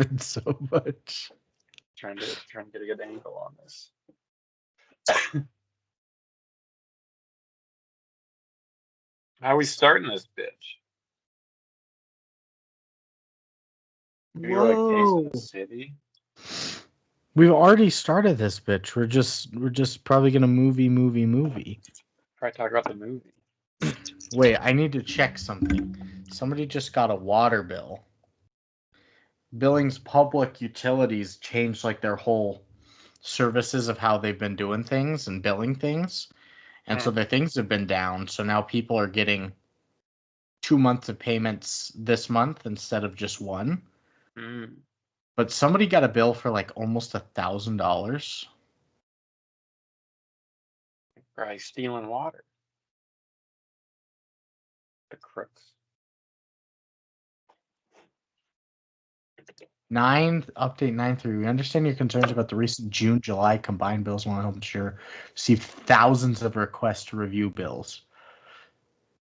laughing so much. Trying to get a good angle on this. How are we starting this bitch? You're like Taste of the City. We've already started this bitch. We're just probably gonna movie. Probably talk about the movie. Wait, I need to check something. Somebody just got a water bill. Billings Public Utilities changed like their whole services of how they've been doing things and billing things. And so their things have been down. So now people are getting 2 months of payments this month instead of just one. But somebody got a bill for like almost $1,000. Probably stealing water. The crooks. Update 9.3. We understand your concerns about the recent June-July combined bills. Want to help ensure received thousands of requests to review bills.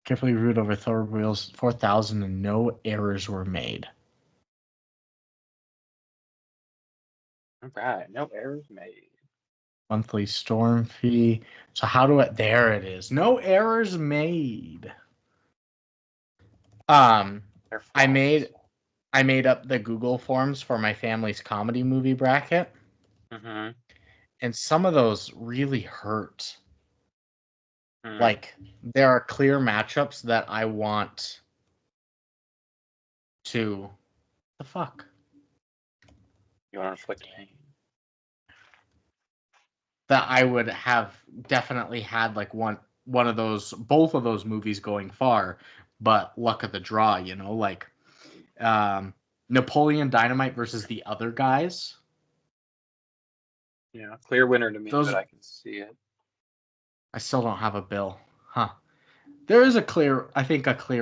Carefully reviewed over 4,000 and no errors were made. All right, no errors made. Monthly storm fee. So how do it? There it is. No errors made. I made up the Google Forms for my family's comedy movie bracket. And some of those really hurt. Like, there are clear matchups that I want to... The fuck? You want to inflict pain? That I would have definitely had, like, one of those... Both of those movies going far, but luck of the draw, you know? Like, Napoleon Dynamite versus The Other Guys. Yeah, clear winner to me, but I can see it. I still don't have a bill. Huh. There is a clear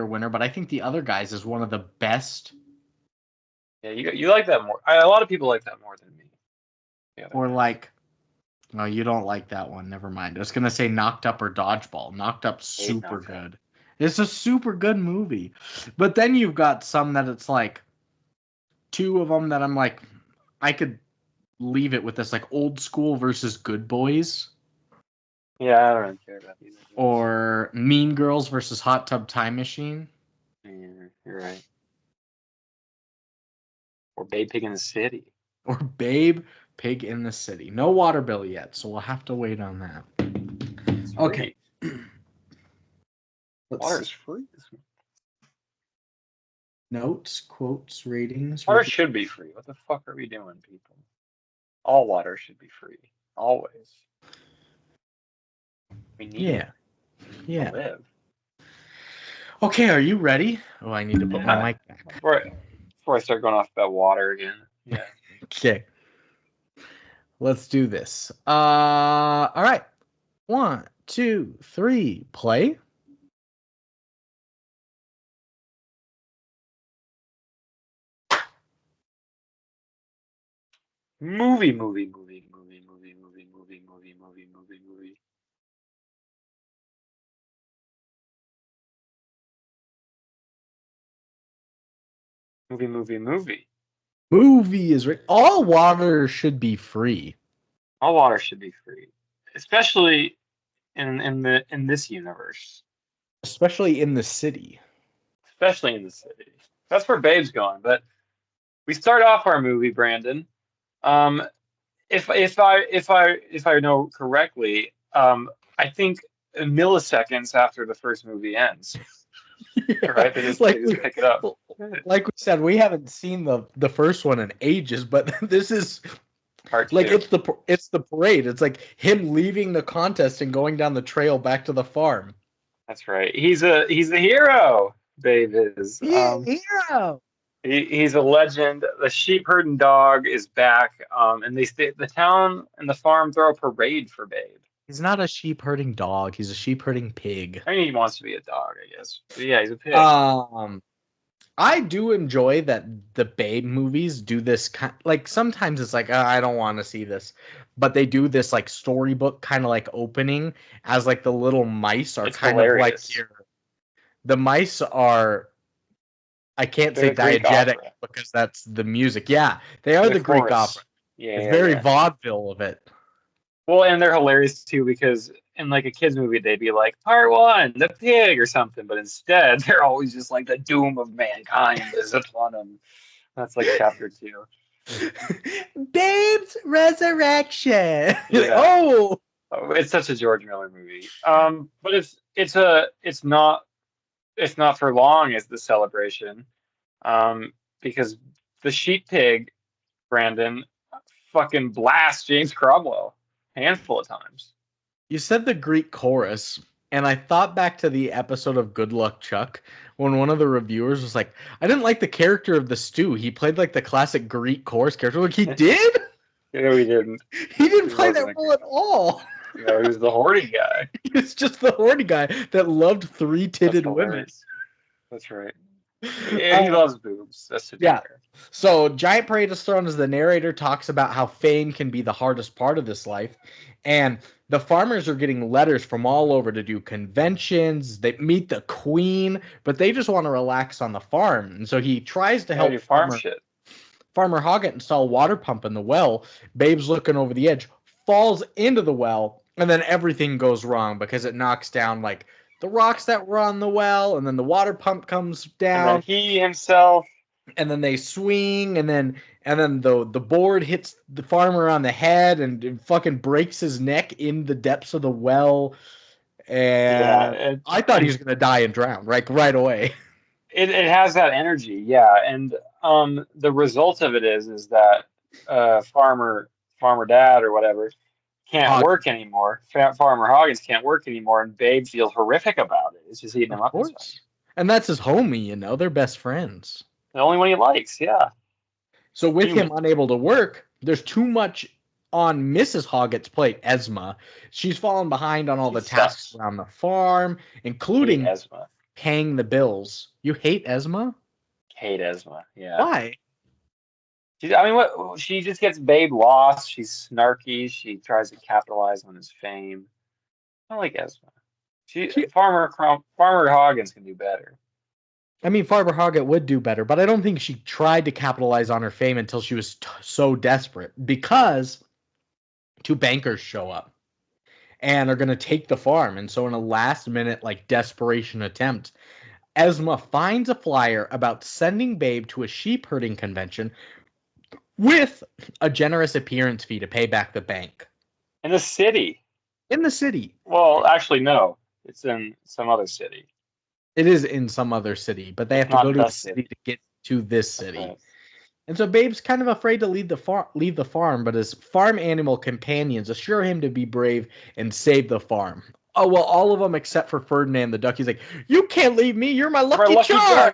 winner, but I think The Other Guys is one of the best. Yeah, you like that more. A lot of people like that more than me. Or like, no, you don't like that one. Never mind. I was gonna say Knocked Up or Dodgeball. Knocked Up, super good. It's a super good movie. But then you've got some that it's like, two of them that I'm like, I could leave it with this, like Old School versus Good Boys. Yeah, I don't really care about these. Or Mean Girls versus Hot Tub Time Machine. Yeah, you're right. Or Babe Pig in the City. Or Babe Pig in the City. No water bill yet, so we'll have to wait on that. Okay. Water is free this month. Notes, quotes, ratings. Water should be free. What the fuck are we doing, people? All water should be free. Always. We need it to live. Okay, are you ready? Oh, I need to put my mic back. Before I start going off about water again. Yeah. Okay. Let's do this. All right. 1, 2, 3, play. Movie. Movie is right. All water should be free. All water should be free, especially in this universe. Especially in the city. Especially in the city. That's where Babe's going. But we start off our movie, Brandon. If I know correctly, I think milliseconds after the first movie ends. Yeah. Right? They just pick it up. Like we said, we haven't seen the first one in ages, but this is Part like two. it's the parade. It's like him leaving the contest and going down the trail back to the farm. That's right. He's a hero. Babe is. Hero. He's a legend. The sheep herding dog is back. And the town and the farm throw a parade for Babe. He's not a sheep herding dog. He's a sheep herding pig. I mean, he wants to be a dog, I guess. But yeah, he's a pig. I do enjoy that the Babe movies do this like sometimes it's like I don't want to see this, but they do this like storybook kind of like opening as like the little mice are kind of like here. The mice are I can't say They're the Greek diegetic opera. because that's the music. Yeah, they are The the Greek chorus. opera. Yeah, It's yeah, very yeah. vaudeville of it. Well, and they're hilarious too because in like a kids movie they'd be like part one, the pig or something, but instead they're always just like the doom of mankind is upon them. That's like chapter two. Babe's Resurrection. Yeah. Oh, Oh, it's such a George Miller movie. But it's not for long as the celebration. Because the sheep pig, Brandon, fucking blasts James Cromwell a handful of times. you said the Greek chorus, and I thought back to the episode of Good Luck Chuck when one of the reviewers was like, "I didn't like the character of the stew. He played like the classic Greek chorus character." Like he did. No, he didn't. He didn't He play wasn't that a role good at guy. all. No, he was the horny guy. It's just the horny guy that loved That's three-titted women. hilarious. That's right. And he Uh, loves boobs. That's to be yeah. fair. So Giant Parade is Thrown as the narrator talks about how fame can be the hardest part of this life. And the farmers are getting letters from all over to do conventions. They meet the queen, but they just want to relax on the farm. And so he tries to Yeah, do help farm shit. Farmer Hoggett install a water pump in the well. Babe's looking over the edge, falls into the well, and then everything goes wrong because it knocks down like the rocks that were on the well, and then the water pump comes And then down, he himself. and then they swing, and then the board hits the farmer on the head and it fucking breaks his neck in the depths of the well. Yeah, And I thought he was gonna die and drown right away. it has that energy, yeah. And the result of it is that farmer dad or whatever can't Hog, work anymore. Farmer Hoggins can't work anymore, and Babe feels horrific about it. It's just eating him of up inside. course, and that's his homie. They're best friends. The only one he likes, yeah. So with him Human. unable to work, there's too much on Mrs. Hoggett's plate, Esma. She's fallen behind on all She the tasks sucks. around the farm, Hate including Esma. paying the bills. You hate Esma? Hate Esma. Yeah. Why? I mean, what she just gets Babe lost. She's snarky. She tries to capitalize on his fame. I like Esma. She, Farmer Hoggins can do better. I mean, Farmer Hoggett would do better, but I don't think she tried to capitalize on her fame until she was so desperate because two bankers show up and are going to take the farm. And so in a last minute, like desperation attempt, Esma finds a flyer about sending Babe to a sheep herding convention with a generous appearance fee to pay back the bank. In the city. In the city. Well, actually, no. It's in some other city. It is in some other city, but they It's have to go not to the a city city. to get to this That's city. right. And so Babe's kind of afraid to leave the farm, but his farm animal companions assure him to be brave and save the farm. Oh, well, all of them except for Ferdinand the duck. He's like, "You can't leave me. You're my lucky charm."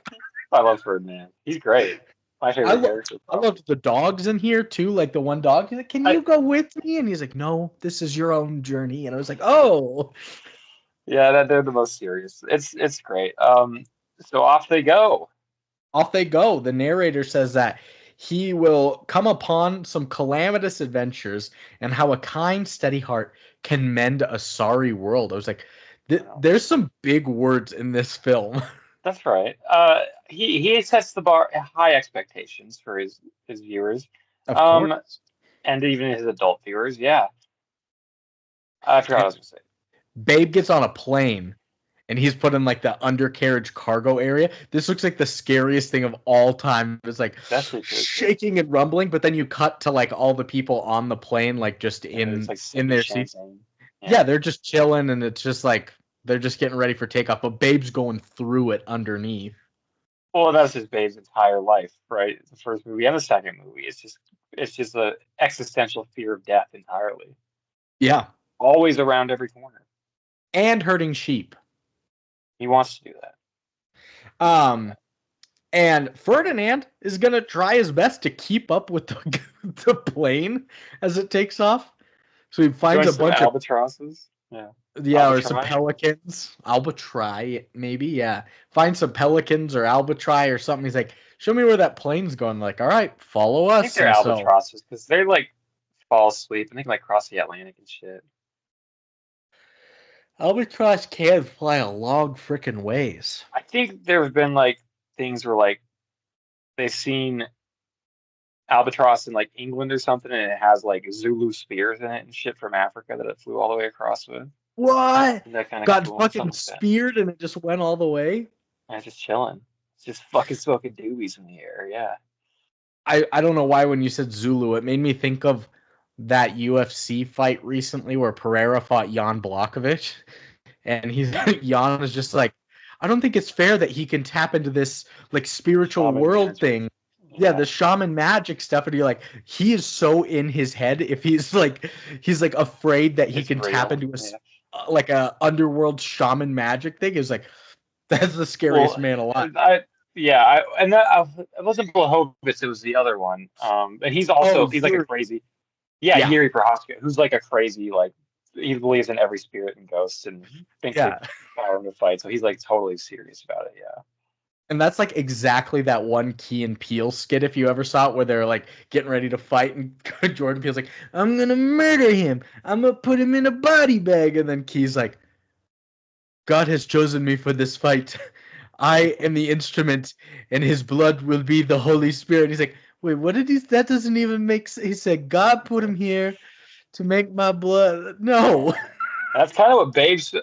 I love Ferdinand. He's great. My I, favorite character, I probably. loved the dogs in here too. Like the one dog, he's like, "Can you go with me?" And he's like, "No, this is your own journey." And I was like, "Oh." Yeah, they're the most serious. It's great. So off they go. Off they go. The narrator says that he will come upon some calamitous adventures and how a kind, steady heart can mend a sorry world. I was like, Wow. there's some big words in this film. That's right. He sets the bar at high expectations for his viewers, Of um, course. and even his adult viewers. Yeah, I forgot what I was gonna say. Babe gets on a plane and he's put in like the undercarriage cargo area. This looks like the scariest thing of all time. It's like Especially for shaking and rumbling, but then you cut to like all the people on the plane, like just it's like in sipping their seats. champagne. Yeah, they're just chilling, and it's just like they're just getting ready for takeoff. But Babe's going through it underneath. Well, that's just Babe's entire life, right? The first movie and the second movie. It's just a existential fear of death entirely. Yeah, Always around every corner. and herding sheep. He wants to do that. And Ferdinand is gonna try his best to keep up with the plane as it takes off. So he finds Join a some bunch albatrosses. Yeah. or some pelicans, albitri maybe. Yeah, find some pelicans or albitri or something. He's like, "Show me where that plane's going." Like, all right, follow us. I think they're And albatrosses because they like fall asleep and they can like cross the Atlantic and shit. albatross can fly a long frickin' ways. I think there have been like things where like they've seen albatross in like England or something, and it has like Zulu spears in it and shit from Africa that it flew all the way across with. What? Isn't that kind of Got cool? fucking Something like that. speared and it just went all the way? And it's just chilling. It's just fucking smoking doobies in the air. Yeah. I don't know why when you said Zulu, it made me think of that UFC fight recently where Pereira fought Jan Blachowicz, and he's Jan is just like, I don't think it's fair that he can tap into this like spiritual Shaman world magic. thing. Yeah, Yeah. the shaman magic stuff, and you're like, he is so in his head. If he's like afraid that he It's can tap real. into Yeah. like a underworld shaman magic thing, is like that's the scariest Well, man alive. it wasn't Blahovitz, it was the other one. And he's Oh, he's like a Yuri. crazy, Yeah, Yuri Prohaska, who's like a crazy, like, he believes in every spirit and ghosts and thinks they yeah. power him to fight. So he's like totally serious about it. Yeah. And that's like exactly that one Key and Peele skit, if you ever saw it, where they're like getting ready to fight, and Jordan Peele's like, I'm gonna murder him. I'm gonna put him in a body bag. And then Key's like, God has chosen me for this fight. I am the instrument, and his blood will be the Holy Spirit. He's like, wait, what did he? That doesn't even make sense. He said, God put him here to make my blood. No. That's kind of what Babe's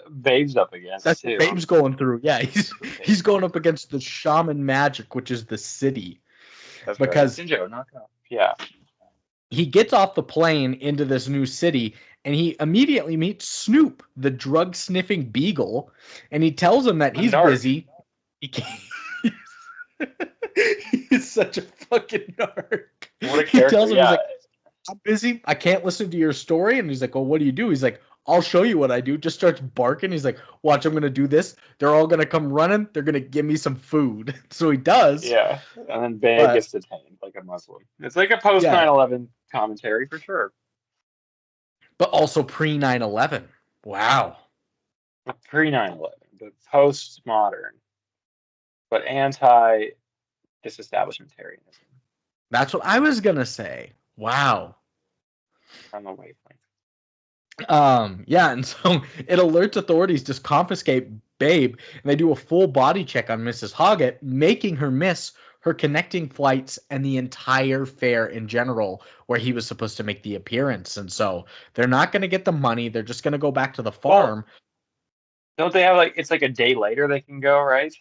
up against That's what too. Babe's going through. Yeah, he's Based going on. up against the shaman magic, which is the city. That's right. Because Shinjo, knock out. Yeah. he gets off the plane into this new city and he immediately meets Snoop, the drug sniffing beagle, and he tells him that The he's narc. busy. He can't. He's such a fucking narc. What a He character. tells him, he's Yeah. like, I'm busy. I can't listen to your story. And he's like, well, what do you do? He's like, I'll show you what I do. Just starts barking. He's like, watch, I'm going to do this. They're all going to come running. They're going to give me some food. So he does. Yeah. And then Babe But gets detained like a Muslim. It's like a post yeah, 9/11 commentary for sure. but also pre 9/11. Wow. Pre 9/11, but post modern, but anti disestablishmentarianism That's what I was going to say. Wow. on the wavelength. Yeah, and so it alerts authorities to confiscate Babe, and they do a full body check on Mrs. Hoggett, making her miss her connecting flights and the entire fair in general, where he was supposed to make the appearance. And so they're not going to get the money. They're just going to go back to the Well, farm. don't they have like it's like a day later they can go, right?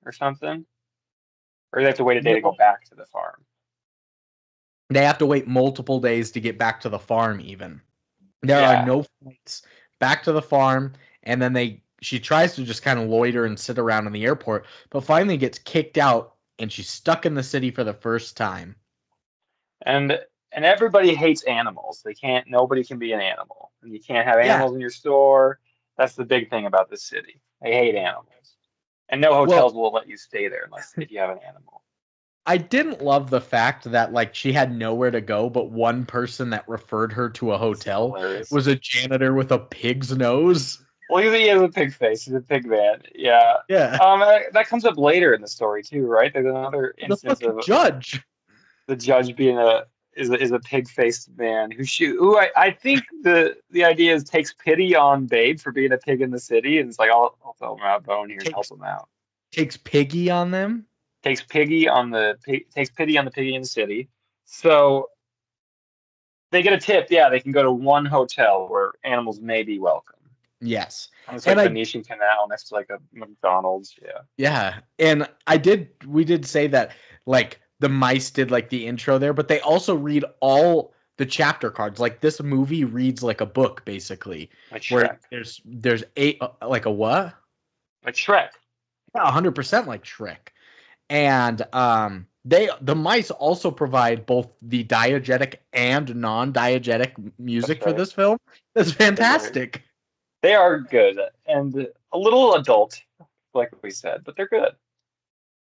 Or something? Or they have to wait a day to go No, back to the farm. they have to wait multiple days to get back to the farm, even. There are Yeah. no flights back to the farm, and then she tries to just kind of loiter and sit around in the airport, but finally gets kicked out, and she's stuck in the city for the first time. And everybody hates animals. Nobody can be an animal. And you can't have Yeah. animals in your store. That's the big thing about this city. They hate animals. And no Well, hotels will let you stay there unless if you have an animal. I didn't love the fact that like she had nowhere to go, but one person that referred her to a hotel was a janitor with a pig's nose. Well, he has a pig face. He's a pig man. Yeah. Yeah. That comes up later in the story too, right? There's another The instance fucking of judge. the judge being a pig-faced man who I think the idea is takes pity on Babe for being a pig in the city, and it's like I'll throw him out bone here and help him out. Takes piggy on them. Takes pity on the piggy in the city. So they get a tip. Yeah, they can go to one hotel where animals may be welcome. Yes. And it's like Venetian Canal next to like a McDonald's. Yeah. Yeah. And we did say that like the mice did like the intro there, but they also read all the chapter cards. Like this movie reads like a book, basically. Like where Shrek. there's eight like a what? Like Shrek. Yeah, 100% like Shrek. And the mice also provide both the diegetic and non-diegetic music for this film. That's fantastic. They are good and a little adult, like we said, but they're good.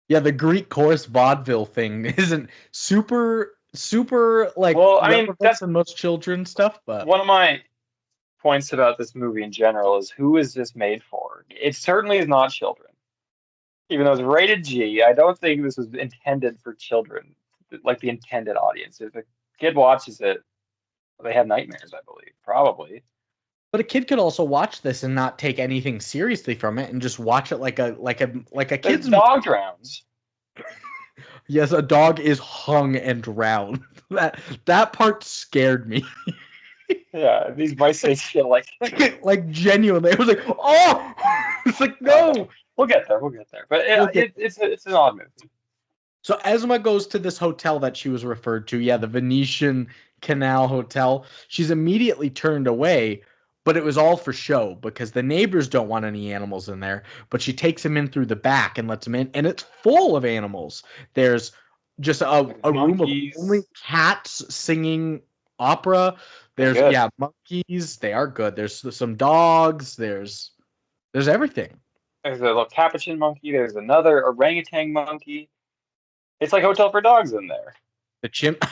Yeah, the Greek chorus vaudeville thing isn't super like that's than most children stuff, but one of my points about this movie in general is who is this made for? It certainly is not children. Even though it's rated G, I don't think this was intended for children, like the intended audience. If a kid watches it, they have nightmares, I believe, probably. But a kid could also watch this and not take anything seriously from it and just watch it like a kid's dog drowns. Yes, a dog is hung and drowned. That part scared me. Yeah, these mice say shit like, like genuinely, it was like, oh, it's like oh, no. we'll get there, we'll get there. But We'll get it's an odd movie. So Esma goes to this hotel that she was referred to. Yeah, the Venetian Canal Hotel. She's immediately turned away, but it was all for show because the neighbors don't want any animals in there. But she takes him in through the back and lets him in, and it's full of animals. There's just a room of only Monkeys, cats singing opera. they're There's good. yeah, monkeys. They are good. There's some dogs. There's everything. There's a little capuchin monkey. There's another orangutan monkey. It's like Hotel for Dogs in there. The chimp.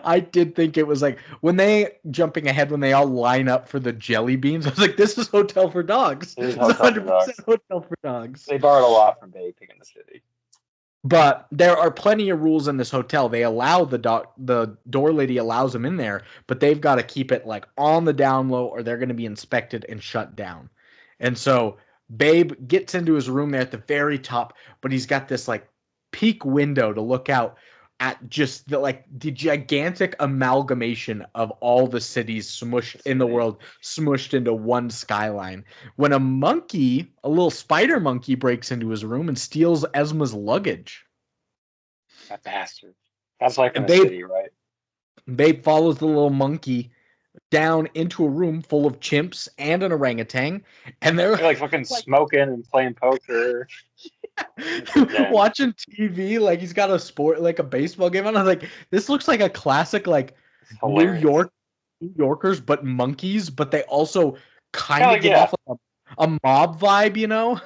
I did think it was like when they jumping ahead when they all line up for the jelly beans. I was like, "This is Hotel for Dogs. This is It's Hotel for 100% Dogs. Hotel for Dogs." They borrowed a lot from Babe Pig in the City. But there are plenty of rules in this hotel. They allow the door lady allows them in there, but they've got to keep it like on the down low, or they're going to be inspected and shut down. And so Babe gets into his room there at the very top, but he's got this like peak window to look out at just the gigantic amalgamation of all the cities smushed in the world, smushed into one skyline. When a little spider monkey, breaks into his room and steals Esma's luggage. That bastard. That's like in And the city, right? Babe follows the little monkey down into a room full of chimps and an orangutan, and they're They're like fucking smoking and playing poker. watching TV like he's got a sport like a baseball game on. I was like, this looks like a classic like It's hilarious. New Yorkers, but monkeys, but they also kind Yeah, of like, give yeah, off like a mob vibe, you know?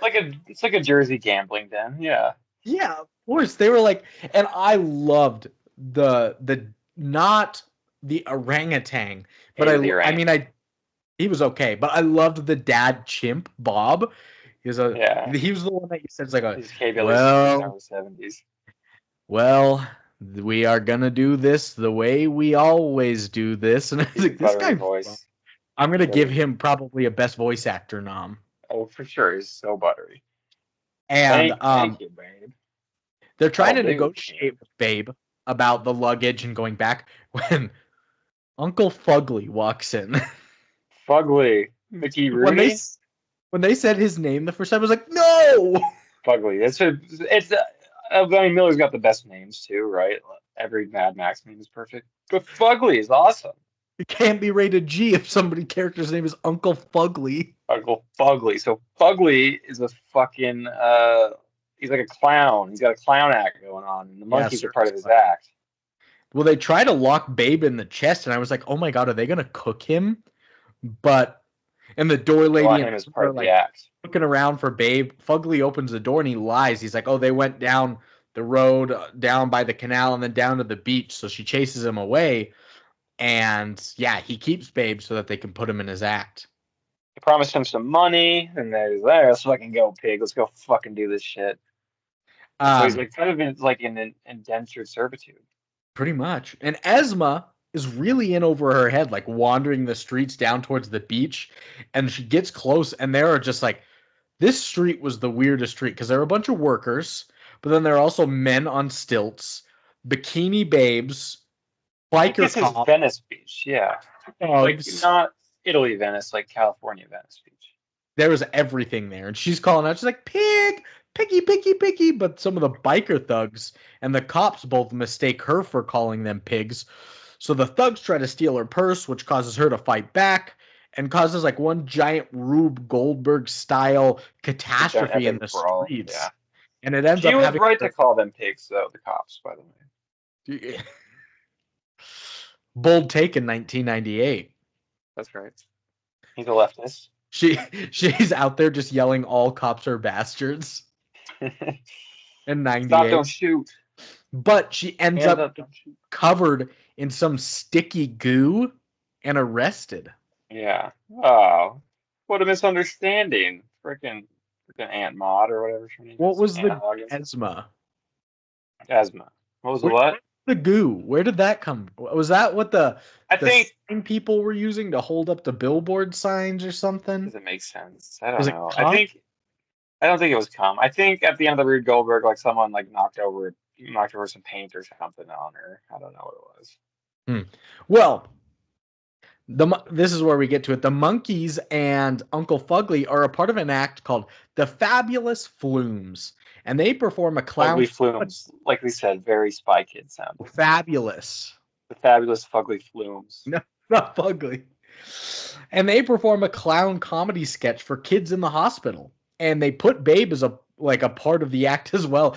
it's like a Jersey gambling den. Yeah, Yeah, of course. They were like, and I loved the not the orangutan, but hated the I mean orangutan. he was okay, but I loved the dad chimp, Bob. Yeah, He was the one that you said it's like he's K-Billy's superstar well, of the '70s. well, we are gonna do this the way we always do this. And I was He's a like, this buttery guy, voice. I'm gonna give Really. him probably a best voice actor nom. Oh, for sure, he's so buttery. And Thank you, babe. they're trying Oh, to baby, negotiate with Babe about the luggage and going back when Uncle Fugly walks in. Fugly, Mickey when they Rooney, when they said his name the first time, I was like, no. Fugly. I mean, Miller's got the best names too, right? Every Mad Max name is perfect, but Fugly is awesome. It can't be rated G if somebody character's name is Uncle Fugly. Uncle Fugly. So Fugly is a fucking he's like a clown. He's got a clown act going on, and the Yeah, monkeys are part of his act. Well, they try to lock Babe in the chest, and I was like, oh my god, are they gonna cook him? But and the door They lady want and him as her part are of the like act. looking around for Babe. Fugly opens the door and he lies. He's like, oh, they went down the road, down by the canal, and then down to the beach. So she chases him away, and yeah, he keeps Babe so that they can put him in his act. They promised him some money, and there's there. Let's fucking go, pig. Let's go fucking do this shit. And so he's Um, like kind of in like in indentured servitude. Pretty much. And Esma is really in over her head, like wandering the streets down towards the beach. And she gets close, and there are just like, this street was the weirdest street because there are a bunch of workers, but then there are also men on stilts, bikini babes, I think biker this is cops, Venice Beach. Yeah, like dogs. not Italy Venice, like California Venice Beach. There was everything there. And she's calling out, she's like, pig, picky, picky, picky. But some of the biker thugs and the cops both mistake her for calling them pigs. So the thugs try to steal her purse, which causes her to fight back and causes like one giant Rube Goldberg style It's an catastrophe in epic the brawl. streets. Yeah, And it ends she up was having right to call them pigs, though. The cops, by the way. bold take in 1998. That's right. He's a leftist. She's out there just yelling all cops are bastards in Stop! 98. Don't shoot. But she ends Hands up up! Don't shoot. covered in some sticky goo and arrested. Yeah. Oh, what a misunderstanding. Freaking Aunt Maud or whatever her name What is. was Aunt the August. Esma? Asthma. What was the what? The goo. Where did that come? Was that what the I think. sign people were using to hold up the billboard signs or something? Does it make sense? I don't Was it know. cum? I don't think it was cum. I think at the end of the Rube Goldberg, like someone like knocked over knocked over some paint or something on her. I don't know what it was. Well, this is where we get to it. The monkeys and Uncle Fugly are a part of an act called the Fabulous Flumes, and they perform a clown. Fugly Flumes, like we said, very Spy Kid sound. Fabulous. The Fabulous Fugly Flumes. No, not Fugly. And they perform a clown comedy sketch for kids in the hospital, and they put Babe as a part of the act as well.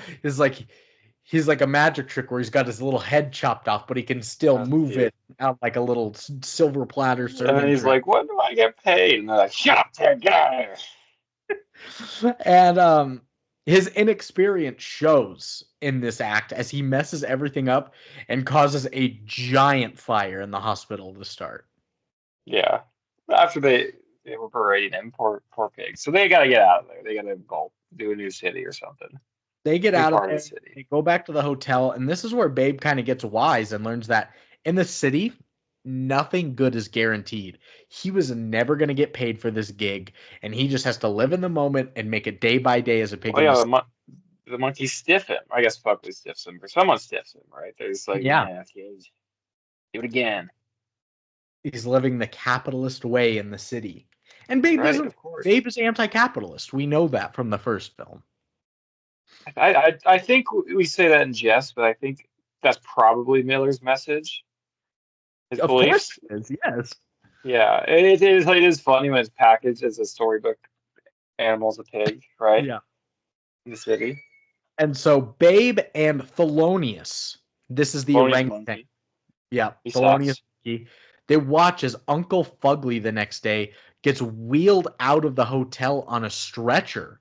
He's like a magic trick where he's got his little head chopped off, but he can still move it out like a little silver platter. And then he's like, "When do I get paid?" And they're like, "Shut up, there, guy." And his inexperience shows in this act as he messes everything up and causes a giant fire in the hospital to start. Yeah, after they were parading him, poor pig. So they got to get out of there. They got to do a new city or something. They get out of there, they go back to the hotel, and this is where Babe kind of gets wise and learns that in the city, nothing good is guaranteed. He was never going to get paid for this gig, and he just has to live in the moment and make it day by day as a pig. Well, yeah, the monkeys stiff him. I guess Fugly stiffs him, or someone stiffs him, right? They're just like, yeah, do it again. He's living the capitalist way in the city. And Babe isn't. Babe is anti-capitalist. We know that from the first film. I think we say that in jest, but I think that's probably Miller's message. His beliefs. Of course it is, yes. Yeah, it is funny when it's packaged as a storybook. Animal's a pig, right? Yeah. In the city. And so Babe and Thelonious, this is the orangutan. Yeah, Thelonious monkey. They watch as Uncle Fugly the next day gets wheeled out of the hotel on a stretcher.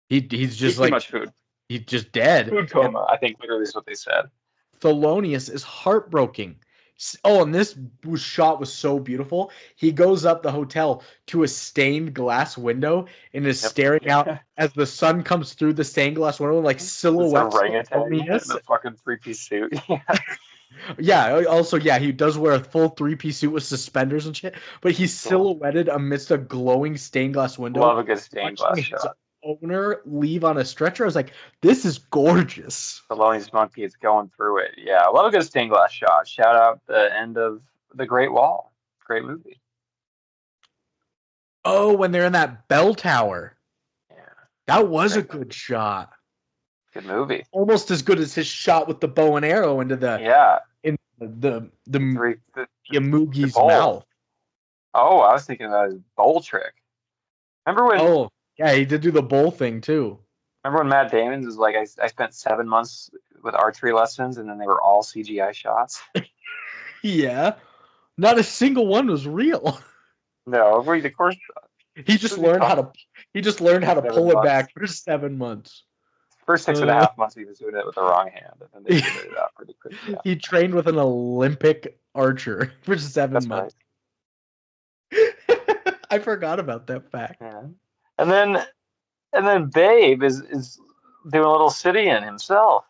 He's just like too much food. He's just dead. Food coma, I think literally is what they said. Thelonious is heartbroken. Oh, and this shot was so beautiful. He goes up the hotel to a stained glass window and is staring out as the sun comes through the stained glass window, like silhouettes. Orangutan in a fucking 3-piece suit. Yeah. Also, he does wear a full 3-piece suit with suspenders and shit, but he's silhouetted amidst a glowing stained glass window. Love a good stained glass shot. Owner leave on a stretcher. I was like, this is gorgeous. Thelonious monkey is going through it. Yeah, I love a good stained glass shot. Shout out the end of The Great Wall. Great movie. Oh, when they're in that bell tower. Yeah. That was a good shot. Good movie. Almost as good as his shot with the bow and arrow into the Yamugi's mouth. Oh, I was thinking about his bowl trick. Remember when? Oh, yeah, he did do the bowl thing too. Remember when Matt Damon was like, I spent 7 months with archery lessons, and then they were all CGI shots. Yeah, not a single one was real. No, of course. He just learned how to. He just learned how to pull it back for 7 months. First 6.5 months, he was doing it with the wrong hand, and then they figured it out pretty quickly. Yeah. He trained with an Olympic archer for 7 months. Right. I forgot about that fact. Yeah. And then Babe is doing a little city-in himself.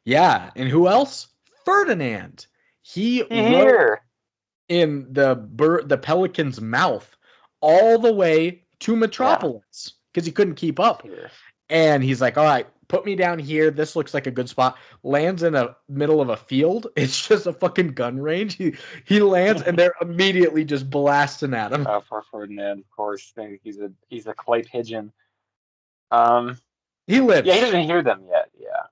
Yeah, and who else? Ferdinand. He rode in the pelican's mouth all the way to Metropolis because he couldn't keep up. Yeah. And he's like, all right, put me down here. This looks like a good spot. Lands in the middle of a field. It's just a fucking gun range. He lands, and they're immediately just blasting at him. Oh, poor Ferdinand, of course. He's a clay pigeon. He lives. Yeah, he doesn't hear them yet. Yeah.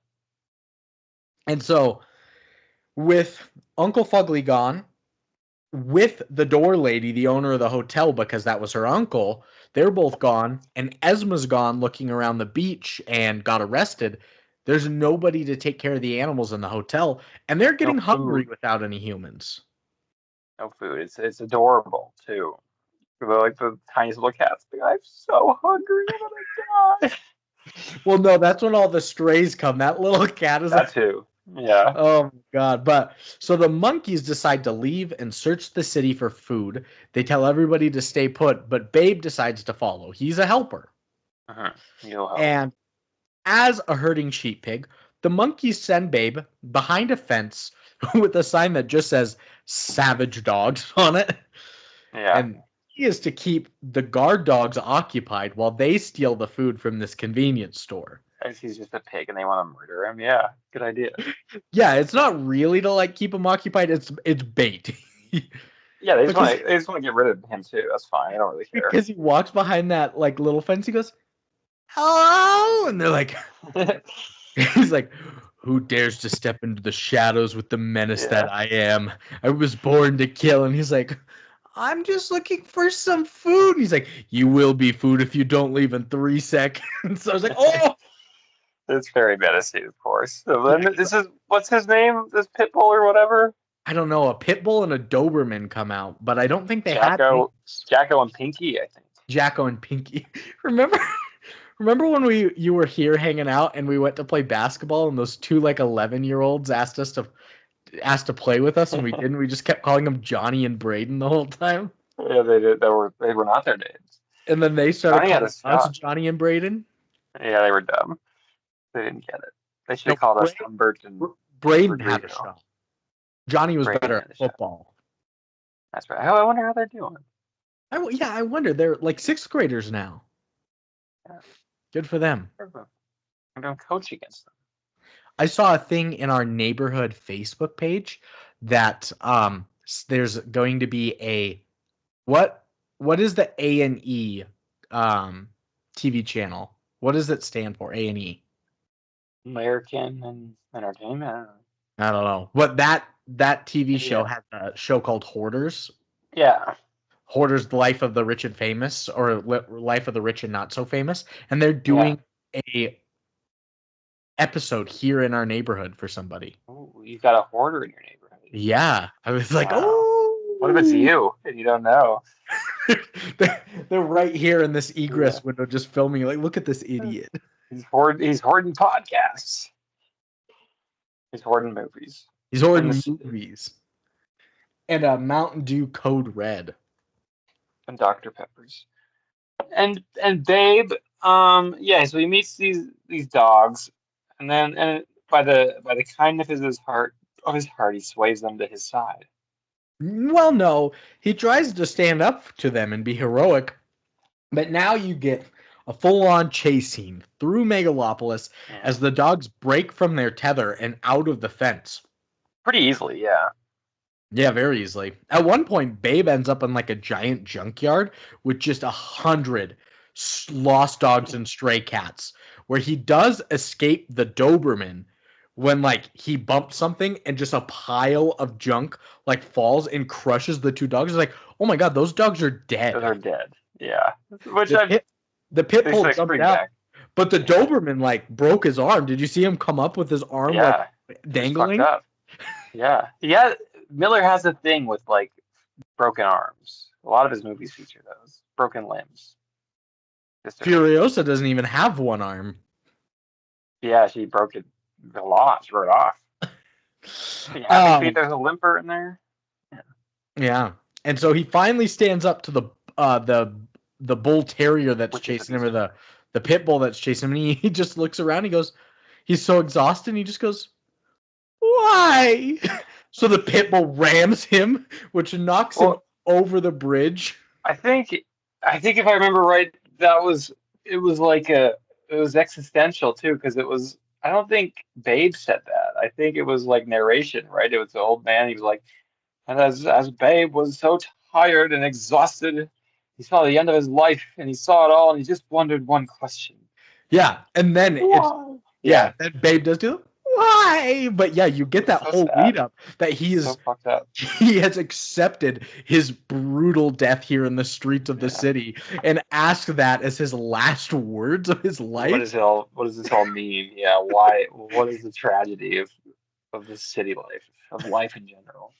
And so, with Uncle Fugly gone, with the door lady, the owner of the hotel, because that was her uncle, they're both gone, and Esma's gone looking around the beach and got arrested. There's nobody to take care of the animals in the hotel, and they're getting hungry without any humans. No food. It's adorable, too. Like the tiniest little cats. I'm so hungry, I'm gonna die. Well, no, that's when all the strays come. That little cat is that too. Yeah. Oh, my God. But so the monkeys decide to leave and search the city for food. They tell everybody to stay put, but Babe decides to follow. He's a helper. Uh-huh. And as a herding sheep pig, the monkeys send Babe behind a fence with a sign that just says "Savage Dogs" on it. Yeah. And he is to keep the guard dogs occupied while they steal the food from this convenience store. If he's just a pig and they want to murder him, yeah, good idea. Yeah, it's not really to like keep him occupied. It's bait. Yeah, because they just want to get rid of him too. That's fine. I don't really care. because he walks behind that like little fence. He goes, "Hello," and they're like, he's like, "Who dares to step into the shadows with the menace that Yeah. I am? I was born to kill." And he's like, "I'm just looking for some food." And he's like, "You will be food if you don't leave in 3 seconds." So I was like, "Oh." It's very menacing, of course. So then this is what's his name? This pit bull or whatever? I don't know. A pit bull and a Doberman come out, but I don't think they had Jacko and Pinky, I think. Jacko and Pinky. Remember when you were here hanging out and we went to play basketball and those two like 11-year-olds asked to play with us and we didn't. We just kept calling them Johnny and Braden the whole time. Yeah, they did. They were not their names. And then they started Johnny had calling a us shot. Johnny and Braden. Yeah, they were dumb. They didn't get it. They should have called us Humbert and Braden Rodrigo. had a shot. Johnny was better at football. That's right. I wonder how they're doing. I wonder. They're like 6th graders now. Yeah. Good for them. I'm going to coach against them. I saw a thing in our neighborhood Facebook page that there's going to be a what is the A&E TV channel? What does it stand for? A&E. American and Entertainment. I don't know. But that TV show has a show called Hoarders. Yeah. Hoarders, the Life of the Rich and Famous, or Life of the Rich and Not So Famous, and they're doing a episode here in our neighborhood for somebody. Oh, you've got a hoarder in your neighborhood. Yeah, I was like, wow. Oh, what if it's you and you don't know? they're right here in this egress window, just filming. Like, look at this idiot. He's hoarding podcasts. He's hoarding movies. He's hoarding movies. And a Mountain Dew Code Red. And Dr. Peppers. And Babe, so he meets these dogs, and then by the kindness of his heart, he sways them to his side. Well, no, he tries to stand up to them and be heroic, but now you get a full-on chase scene through Megalopolis as the dogs break from their tether and out of the fence. Pretty easily, yeah. Yeah, very easily. At one point, Babe ends up in like a giant junkyard with just 100 lost dogs and stray cats, where he does escape the Doberman when like he bumped something and just a pile of junk like falls and crushes the two dogs. It's like, oh my god, those dogs are dead. Those are dead. Yeah. Which the pit bull jumped out, but the Doberman like broke his arm. Did you see him come up with his arm like dangling? Up. Yeah. Miller has a thing with like broken arms. A lot of his movies feature those broken limbs. Furiosa doesn't even have one arm. Yeah, she broke it a lot. She broke it off. Happy Feet, there's a limper in there. Yeah, and so he finally stands up to the bull terrier that's chasing him, or the pit bull that's chasing him. And he just looks around. He goes, he's so exhausted. And he just goes, "Why?" So the pit bull rams him, which knocks him over the bridge. I think if I remember right, it was existential too, because it was. I don't think Babe said that. I think it was like narration, right? It was the old man. He was like, and as Babe was so tired and exhausted, he saw the end of his life, and he saw it all, and he just wondered one question. Yeah, and then then Babe does do why? But yeah, you get that whole lead up that he is so fucked up. He has accepted his brutal death here in the streets of the city and asked that as his last words of his life. What does this all mean? Yeah, why? What is the tragedy of the city life, of life in general?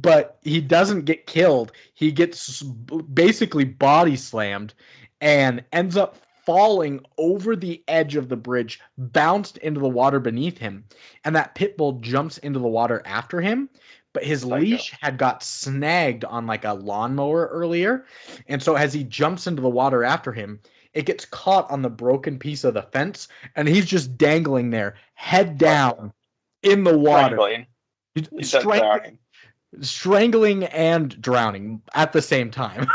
But he doesn't get killed. He gets basically body slammed and ends up falling over the edge of the bridge, bounced into the water beneath him, and that pit bull jumps into the water after him. But his leash had got snagged on like a lawnmower earlier, and so as he jumps into the water after him, it gets caught on the broken piece of the fence, and he's just dangling there, head down in the water. Strangling and drowning at the same time.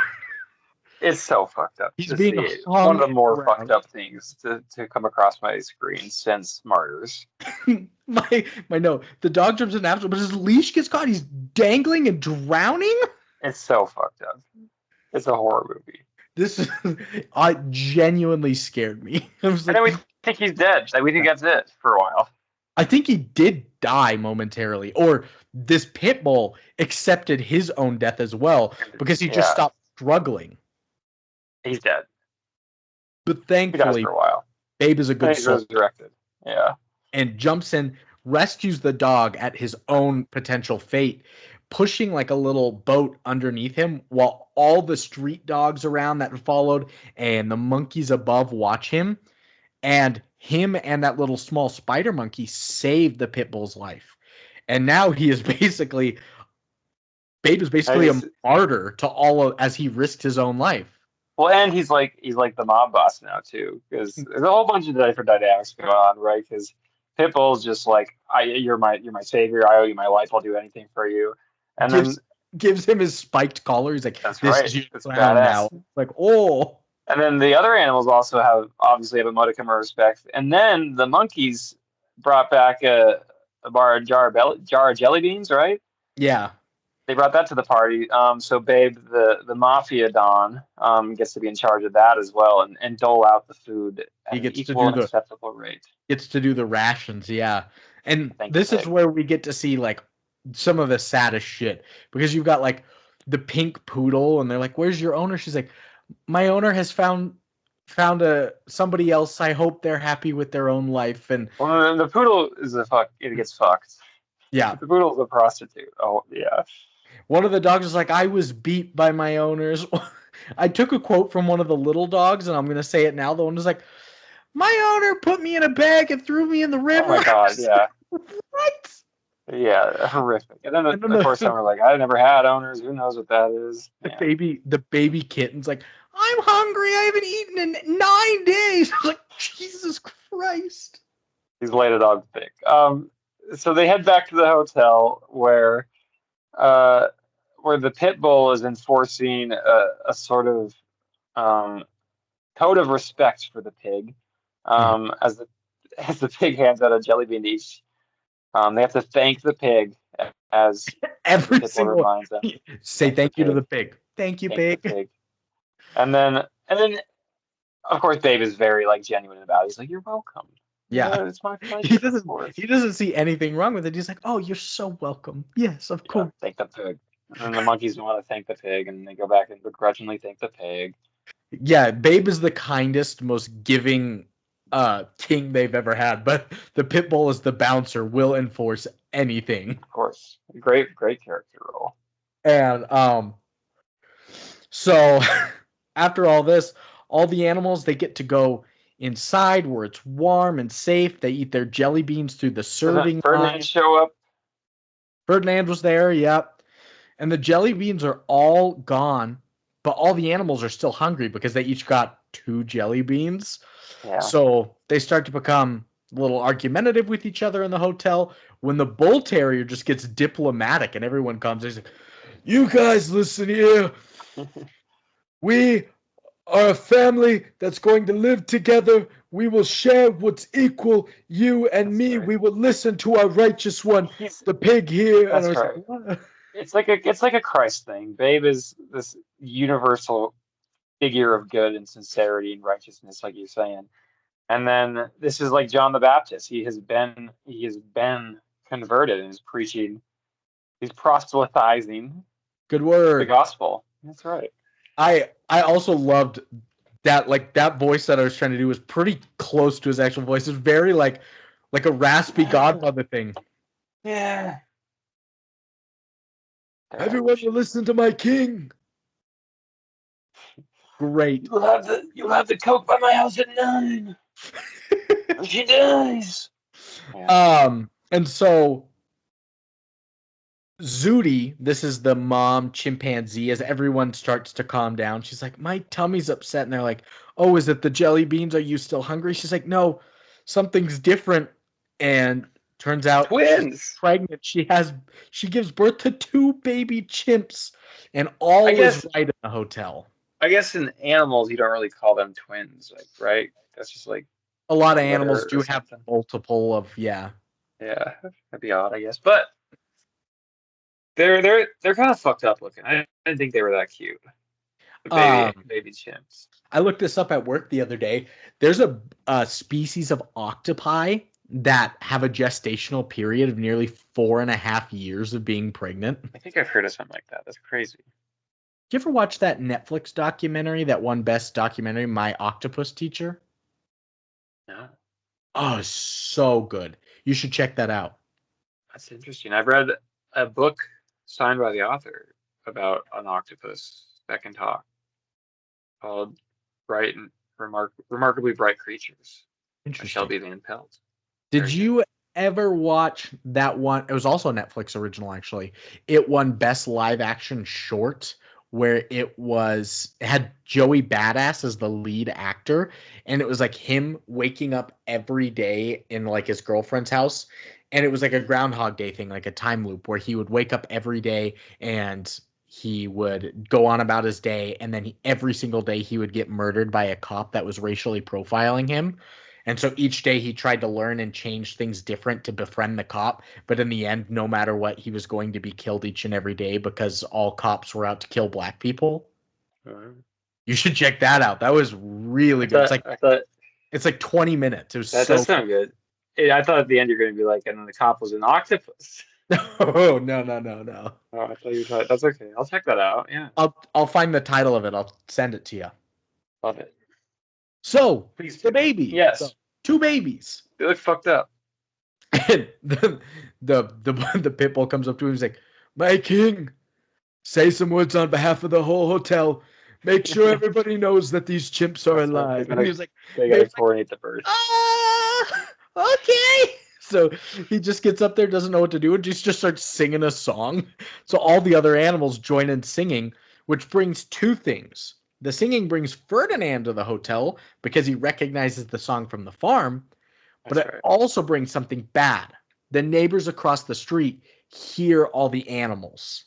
It's so fucked up He's to being see. One hung of the more around. fucked up things to come across my screen since Martyrs. my no, the dog jumps in after, but his leash gets caught. He's dangling and drowning. It's so fucked up. It's a horror movie. This genuinely scared me. I was And like, then we think he's dead. Like we think that's it for a while. I think he did die momentarily, or this pit bull accepted his own death as well because he just Yeah, stopped struggling. he's dead. But He dies thankfully, for a while. Babe is a And good he's soul resurrected. Yeah. and jumps in, rescues the dog at his own potential fate, pushing like a little boat underneath him while all the street dogs around that followed and the monkeys above watch him. And him and that little small spider monkey saved the pit bull's life. And now he is basically, Babe is basically a martyr to all of, as he risked his own life. Well, and he's like the mob boss now too, because there's a whole bunch of different dynamics going on, right? Because Pitbull's just like, you're my savior. I owe you my life. I'll do anything for you. And Gives him his spiked collar. He's like, that's this right. is your It's crown now. badass. Like, oh. And then the other animals also obviously have a modicum of respect. And then the monkeys brought back a jar of jelly beans, right? Yeah. They brought that to the party. So Babe, the mafia don, gets to be in charge of that as well, and dole out the food at an equal and acceptable rate. Gets to do the rations, yeah. And this is where we get to see like some of the saddest shit, because you've got like the pink poodle, and they're like, "Where's your owner?" She's like, "My owner has found somebody else. I hope they're happy with their own life." And well, the poodle is it gets fucked. Yeah, the poodle's a prostitute. Oh yeah. One of the dogs is like, "I was beat by my owners." I took a quote from one of the little dogs, and I'm gonna say it now. The one was like, "My owner put me in a bag and threw me in the river." Oh my god, yeah. What? Yeah, horrific. And then, of course, some are like, "I never had owners. Who knows what that is?" The baby kitten's like, "I'm hungry. I haven't eaten in 9 days." I was like, Jesus Christ. He's laid it on thick. So they head back to the hotel where the pit bull is enforcing a sort of code of respect for the pig. As the pig hands out a jelly bean each. They have to thank the pig, as every single reminds them. Say thank you to the pig. Thank you, pig. And then, of course, Babe is very like genuine about it. He's like, "You're welcome." Yeah, it's my pleasure. He doesn't see anything wrong with it. He's like, "Oh, you're so welcome." Yes, of course. Thank the pig. And the monkeys want to thank the pig, and they go back and begrudgingly thank the pig. Yeah, Babe is the kindest, most giving king they've ever had, but the pit bull is the bouncer, will enforce anything. Of course. Great character role. And so after all this, all the animals, they get to go inside where it's warm and safe. They eat their jelly beans through the serving line. Ferdinand show up. Ferdinand was there, yep. And the jelly beans are all gone, but all the animals are still hungry because they each got 2 jelly beans. Yeah. So they start to become a little argumentative with each other in the hotel when the bull terrier just gets diplomatic and everyone comes. He's like, "You guys listen here. We are a family that's going to live together. We will share what's equal. You and me, we will listen to our righteous one, the pig here." That's and right. Like, it's like a Christ thing. Babe is this universal figure of good and sincerity and righteousness, like you're saying. And then this is like John the Baptist. He has been converted and is preaching. He's proselytizing. Good word. The gospel. That's right. I also loved that, like, that voice that I was trying to do was pretty close to his actual voice. It's very like a raspy Godfather thing. Yeah. Everyone will listen to my king. Great. You'll have the Coke by my house at 9. She dies. Yeah. And so Zooty, this is the mom chimpanzee, as everyone starts to calm down, she's like, "My tummy's upset." And they're like, "Oh, is it the jelly beans? Are you still hungry?" She's like, "No, something's different." And turns out twins. She's pregnant. She gives birth to 2 baby chimps, and all is right in the hotel. I guess in animals you don't really call them twins, like, right? That's just like A lot of a animals litter do or have something. multiple of, yeah. Yeah, that'd be odd, I guess. But they're kind of fucked up looking. I didn't think they were that cute. The Um, baby chimps. I looked this up at work the other day. There's a species of octopi that have a gestational period of nearly 4.5 years of being pregnant. I think I've heard of something like that. That's crazy. Did you ever watch that Netflix documentary that won Best Documentary, My Octopus Teacher? No, Oh, so good. You should check that out. that's interesting. I've read a book signed by the author about an octopus that can talk, called "Bright and Remarkably Bright Creatures" by Interesting. Shelby Van Pelt. Did Very good. you ever watch that one? It was also a Netflix original, actually. It won Best Live Action Short, where it had Joey Badass as the lead actor, and it was like him waking up every day in like his girlfriend's house, and it was like a Groundhog Day thing, like a time loop where he would wake up every day and he would go on about his day, and then every single day he would get murdered by a cop that was racially profiling him. And so each day he tried to learn and change things different to befriend the cop. But in the end, no matter what, he was going to be killed each and every day because all cops were out to kill black people. Uh, You should check that out. That was really good. I thought It's like 20 minutes. It was that so does sound good. I thought at the end you're going to be like, and then the cop was an octopus. Oh, no. Oh, I thought you were talking. That's okay. I'll check that out. Yeah, I'll find the title of it. I'll send it to you. love it. So, Please the do. baby. So, Yes, two babies. they look fucked up. And the pit bull comes up to him. He's like, "My king, say some words on behalf of the whole hotel. Make sure everybody knows that these chimps are That's right. alive." And he was like, They he gotta was like, coordinate the birth. okay. So he just gets up there, doesn't know what to do, and just starts singing a song. So all the other animals join in singing, which brings two things. The singing brings Ferdinand to the hotel because he recognizes the song from the farm, but That's it right. also brings something bad. The neighbors across the street hear all the animals.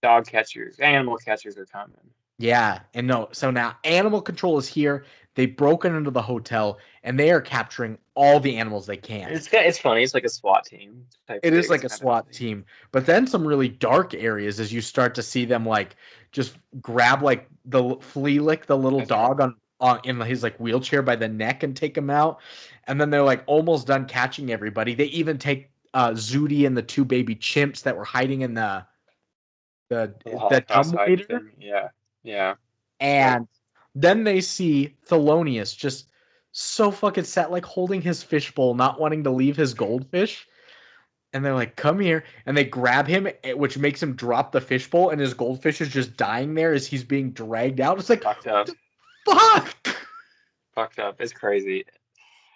Dog catchers, animal catchers are coming. Yeah, and no, so now animal control is here. They've broken into the hotel and they are capturing all the animals they can. It's funny. It's like a SWAT team type It is thing like a kind of SWAT thing. team, but then some really dark areas as you start to see them like just grab like the flea lick the little That's right. dog on in his like wheelchair by the neck and take him out, and then they're like almost done catching everybody. They even take Zudi and the two baby chimps that were hiding in the The the Holocaust hiding dumbwaiter. thing. Yeah, yeah. Yep. And then they see Thelonious just so fucking sad, like holding his fishbowl, not wanting to leave his goldfish. And they're like, "Come here," and they grab him, which makes him drop the fishbowl, and his goldfish is just dying there as he's being dragged out. It's like, Fucked what up. the fuck? Fucked up. It's crazy.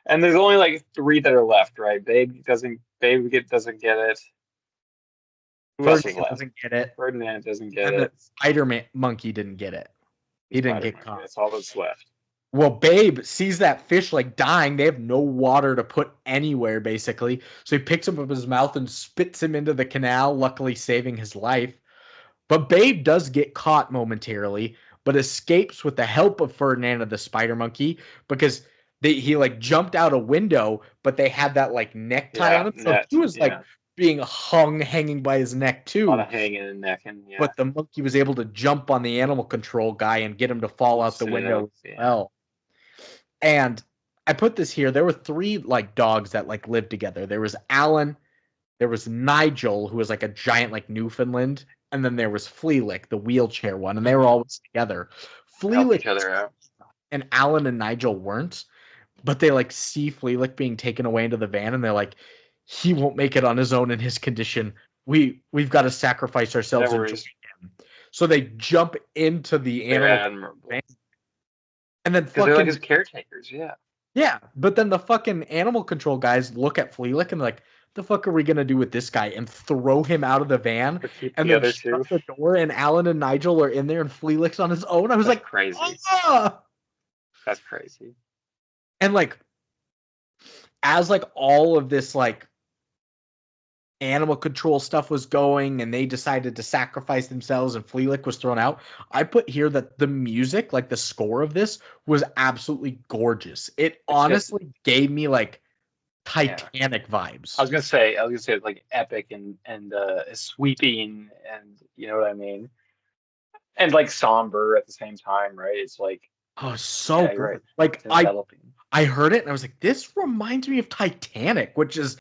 And there's only like three that are left, right? Doesn't get it. Who else is Ferdinand left? doesn't get it, Ferdinand doesn't get and the it. Spider-Man monkey didn't get it. The He didn't Spider get Monkey. caught. That's all that's left. Well, Babe sees that fish like dying. They have no water to put anywhere, basically. So he picks him up his mouth and spits him into the canal, luckily saving his life. But Babe does get caught momentarily, but escapes with the help of Ferdinand and the spider monkey because he like jumped out a window, but they had that like necktie on Yeah, him. So net. he was like Yeah. being hanging by his neck A lot too. of hanging and necking. Yeah. But the monkey was able to jump on the animal control guy and get him to fall out the Loosen it window up. as Yeah. well. And I put this here. There were three like dogs that like lived together. There was Alan, there was Nigel, who was like a giant like Newfoundland, and then there was Flealick, the wheelchair one, and they were always together. Help Flealick each other out. and Alan and Nigel weren't, but they like see Flealick being taken away into the van, and they're like, he won't make it on his own in his condition. We've got to sacrifice No ourselves and join worries. him. So they jump into the They're animal admirable. van, and then Because they're like his fucking caretakers. Yeah. yeah, but then the fucking animal control guys look at Flealick and they're like, the fuck are we gonna do with this guy? And throw him out of the van But keep and the then other shut two. the door and Alan and Nigel are in there and Flealick's on his own. I was That's like, crazy. ah! That's crazy. And like as like all of this like animal control stuff was going and they decided to sacrifice themselves and Fleelick was thrown out. I put here that the music, like the score of this, was absolutely gorgeous. It It's just honestly gave me like yeah. Titanic vibes. I was gonna say it's like epic and sweeping and you know what I mean, and like somber at the same time, right? It's like Oh, so yeah, you're right. perfect. Like It's enveloping. I heard it and I was like, this reminds me of Titanic, which is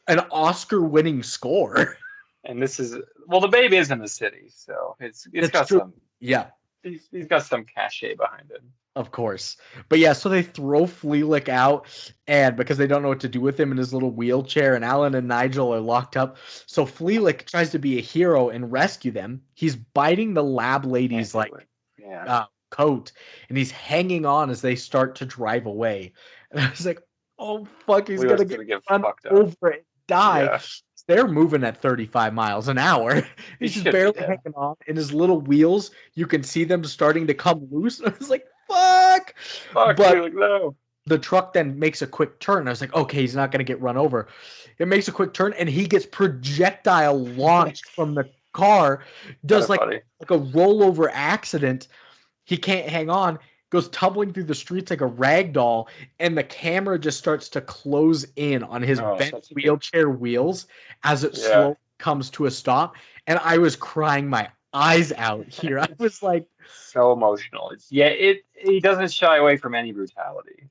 an Oscar-winning score. And this is well, the babe is in the city, so it's That's got true. some Yeah, he's got some cachet behind him. of course. But yeah, so they throw Fleelick out, and because they don't know what to do with him in his little wheelchair, and Alan and Nigel are locked up. So Fleelick tries to be a hero and rescue them. He's biting the lab Can't lady's do like it. Yeah. coat, and he's hanging on as they start to drive away. And I was like, oh fuck, he's Leland's gonna get gonna get run fucked up. over and die. Yeah. They're moving at 35 miles an hour. He He's just should be barely dead. hanging on, and his little wheels, you can see them starting to come loose. And I was like, fuck. Fuck, But Leland, no. the truck then makes a quick turn. I was like, okay, he's not going to get run over. It makes a quick turn, and he gets projectile launched from the car, does Kinda funny. like a rollover accident. He can't hang on, goes tumbling through the streets like a rag doll, and the camera just starts to close in on his Oh, bent such a good wheelchair wheels as it yeah. slowly comes to a stop. And I was crying my eyes out here. I was like, So emotional. It's yeah, it he doesn't shy away from any brutality.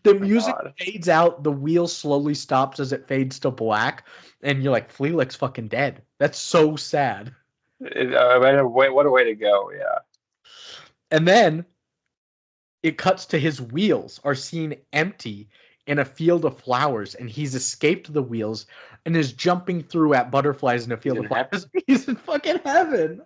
the My music God. fades out, the wheel slowly stops as it fades to black, and you're like, Fleelick's fucking dead. That's so sad. What a way to go, yeah. And then it cuts to his wheels are seen empty in a field of flowers, and he's escaped the wheels and is jumping through at butterflies in a He's field in of heaven. flowers. He's in fucking heaven.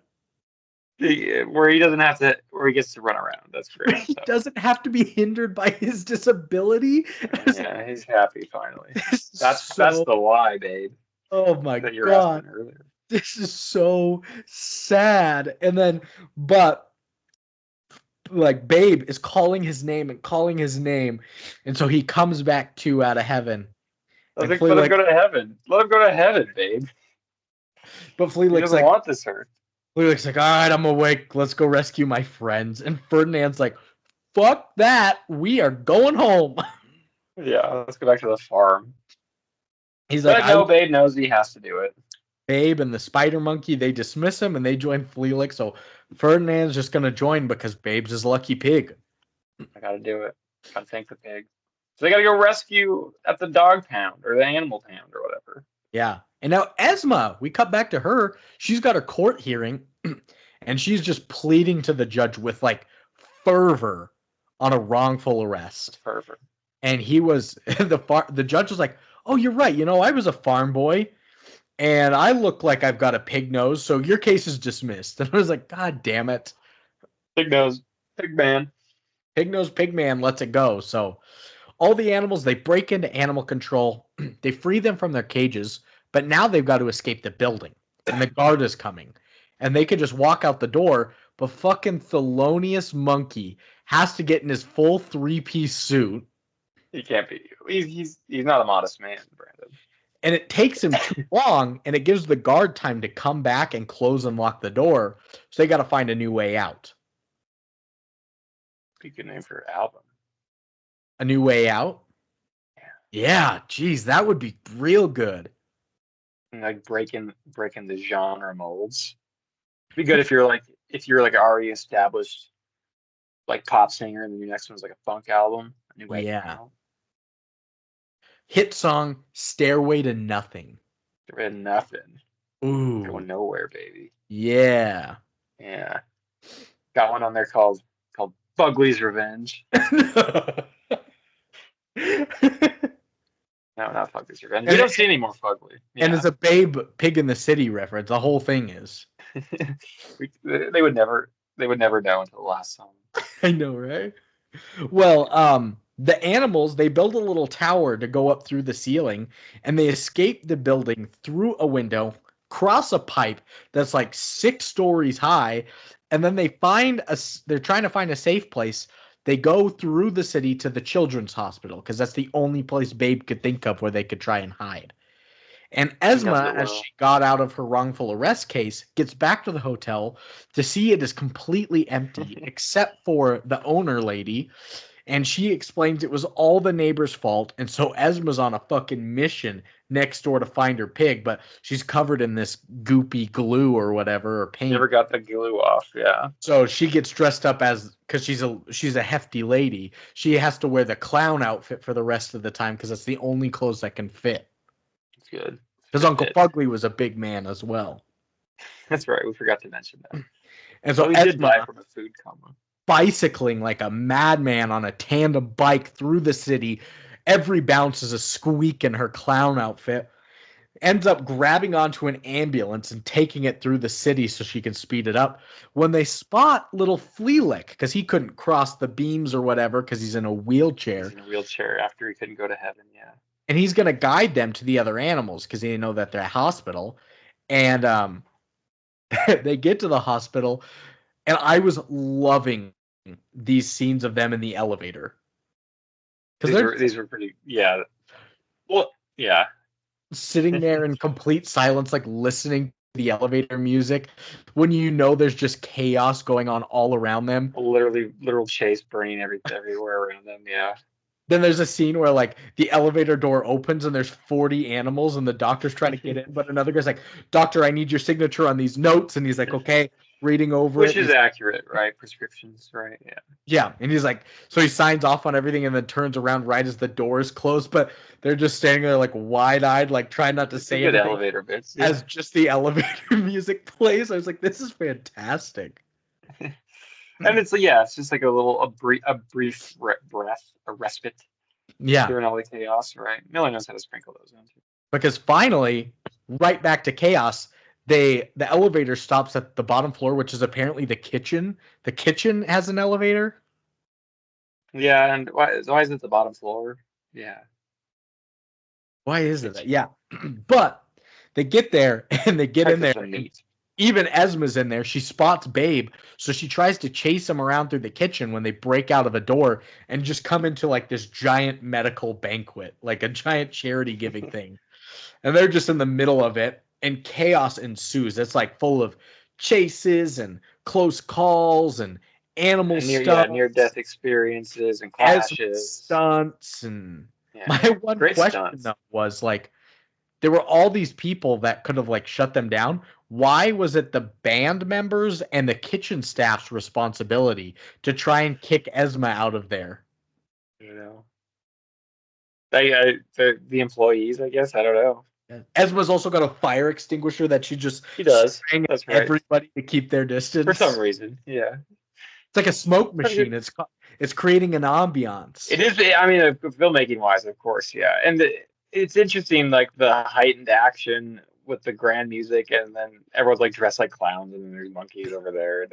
Where he doesn't have to where he gets to run around. That's Where great. he So doesn't have to be hindered by his disability. I was like, yeah, he's happy finally. this is That's so. the lie, babe, Oh my that you were god, asking earlier. this is so sad. And then, but like, Babe is calling his name and calling his name, and so he comes back to out of heaven. And Let him Flea go to heaven. Let him go to heaven, babe. but He Fleelick's doesn't like, want this earth. Fleelick's like, all right, I'm awake. Let's go rescue my friends. And Ferdinand's like, fuck that. We are going home. Yeah, let's go back to the farm. He's like, But no, Babe knows he has to do it. Babe and the spider monkey, they dismiss him and they join Fleelick. So Ferdinand's just gonna join because Babe's his lucky pig. I gotta do it. Gotta thank the pig. So they gotta go rescue at the dog pound or the animal pound or whatever. Yeah. And now Esma, we cut back to her. She's got a court hearing and she's just pleading to the judge with like fervor on a wrongful arrest. Perfect. And he was the judge was like, "Oh, you're right. You know, I was a farm boy and I look like I've got a pig nose, so your case is dismissed." And I was like, "God damn it. Pig nose. Pig man. Pig nose pig man lets it go." So all the animals, they break into animal control. They free them from their cages, but now they've got to escape the building. And the guard is coming. And they could just walk out the door, but fucking Thelonious Monkey has to get in his full three-piece suit. He can't be. He's not a modest man, Brandon. And it takes him too long, and it gives the guard time to come back and close and lock the door. So they got to find a new way out. Be a good name for your album. A new way out? Yeah, geez, that would be real good. And like breaking the genre molds. Be good if you're like already established like pop singer, and then your next one's like a funk album. A new way out. Hit song Stairway to Nothing. Stairway to Nothing. Ooh. Going nowhere, baby. Yeah. Yeah. Got one on there called Fugly's Revenge. No, not Fugly's Revenge. We don't see any more Fugly. Yeah. And it's a Babe Pig in the City reference. The whole thing is. They would never know until the last song. I know, right? Well, the animals, they build a little tower to go up through the ceiling, and they escape the building through a window, cross a pipe that's like 6 stories high, and then they're trying to find a safe place. They go through the city to the children's hospital because that's the only place Babe could think of where they could try and hide. And He does Esma, it as well. she got out of her wrongful arrest case, gets back to the hotel to see it is completely empty except for the owner lady. And she explains it was all the neighbors' fault. And so Esma's on a fucking mission next door to find her pig, but she's covered in this goopy glue or whatever, or paint. Never got the glue off. Yeah. So she gets dressed up as, because she's a hefty lady. She has to wear the clown outfit for the rest of the time because it's the only clothes that can fit. It's good. Because Uncle Fugly was a big man as well. That's right. We forgot to mention that. And so But he did die Esma, from a food coma. bicycling like a madman on a tandem bike through the city, every bounce is a squeak in her clown outfit, ends up grabbing onto an ambulance and taking it through the city so she can speed it up. When they spot little Fleelick, because he couldn't cross the beams or whatever because he's in a wheelchair. He's in a wheelchair after he couldn't go to heaven, yeah. And he's going to guide them to the other animals because they know that they're at hospital. And they get to the hospital, and I was loving these scenes of them in the elevator. These were pretty, yeah. Well, yeah. Sitting there in complete silence, like listening to the elevator music when you know there's just chaos going on all around them. Literal chase burning everywhere around them, yeah. Then there's a scene where like the elevator door opens and there's 40 animals and the doctor's trying to get in, but another guy's like, "Doctor, I need your signature on these notes," and he's like, "Okay," reading over Which it. is accurate, right? Prescriptions, right? Yeah. Yeah, and he's like, so he signs off on everything and then turns around right as the door is closed, but they're just standing there like wide-eyed, like trying not to say good anything elevator bits. Yeah. as just the elevator music plays. I was like, this is fantastic. And it's just like a brief breath, a respite Yeah, during all the chaos, right? Miller knows how to sprinkle those in. because finally, right back to chaos, the elevator stops at the bottom floor, which is apparently the kitchen. The kitchen has an elevator. Yeah, and why is it the bottom floor? Yeah. Why is it that? Yeah, but they get there and they get in there. Even Esma's in there. She spots Babe, so she tries to chase him around through the kitchen when they break out of the door and just come into like this giant medical banquet, like a giant charity giving thing. And they're just in the middle of it, and chaos ensues. It's like full of chases and close calls and animal stuff, near death experiences and clashes, stunts, and my one question though was like, there were all these people that could have like shut them down. Why was it the band members and the kitchen staff's responsibility to try and kick Esma out of there? You know, the employees, I guess. I don't know. Esma's also got a fire extinguisher that she does. That's right. Everybody to keep their distance for some reason. Yeah, it's like a smoke machine. It's creating an ambiance. It is. I mean, filmmaking wise, of course, yeah, and it's interesting, like the heightened action with the grand music, and then everyone's like dressed like clowns, and then there's monkeys over there,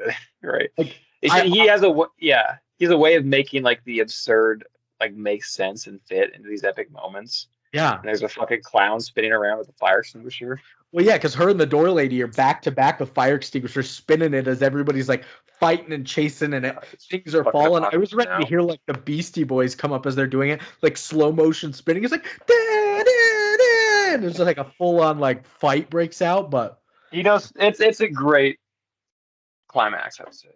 right? Like, he has a way of making like the absurd like make sense and fit into these epic moments. Yeah, and there's a fucking clown spinning around with a fire extinguisher. Well, yeah, because her and the door lady are back to back with fire extinguishers, spinning it as everybody's like fighting and chasing, and things are falling. I was ready to hear like the Beastie Boys come up as they're doing it, like slow motion spinning. It's like, da, da, da, and there's like a full on like fight breaks out. But it's a great climax, I would say.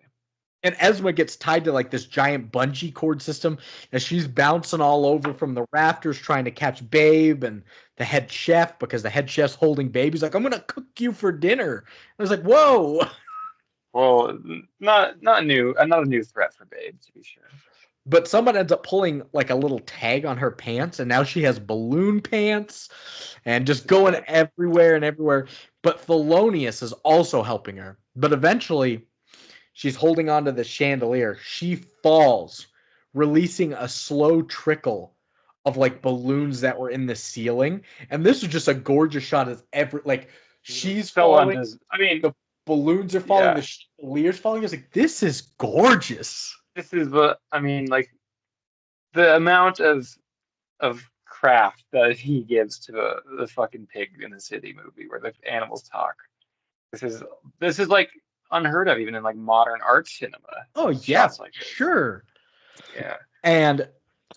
And Esma gets tied to like this giant bungee cord system as she's bouncing all over from the rafters trying to catch Babe and the head chef, because the head chef's holding Babe. He's like, "I'm going to cook you for dinner." I was like, whoa. Well, not a new threat for Babe, to be sure. But someone ends up pulling like a little tag on her pants, and now she has balloon pants and just going everywhere and everywhere. But Thelonious is also helping her. But eventually, she's holding onto the chandelier. She falls, releasing a slow trickle of like balloons that were in the ceiling. And this was just a gorgeous shot as she's falling. The balloons are falling, the chandelier's falling. I was like, this is gorgeous. This is like the amount of craft that he gives to the fucking pig in the city movie where the animals talk. This is like unheard of even in like modern art cinema. Oh yeah, like sure. Yeah. And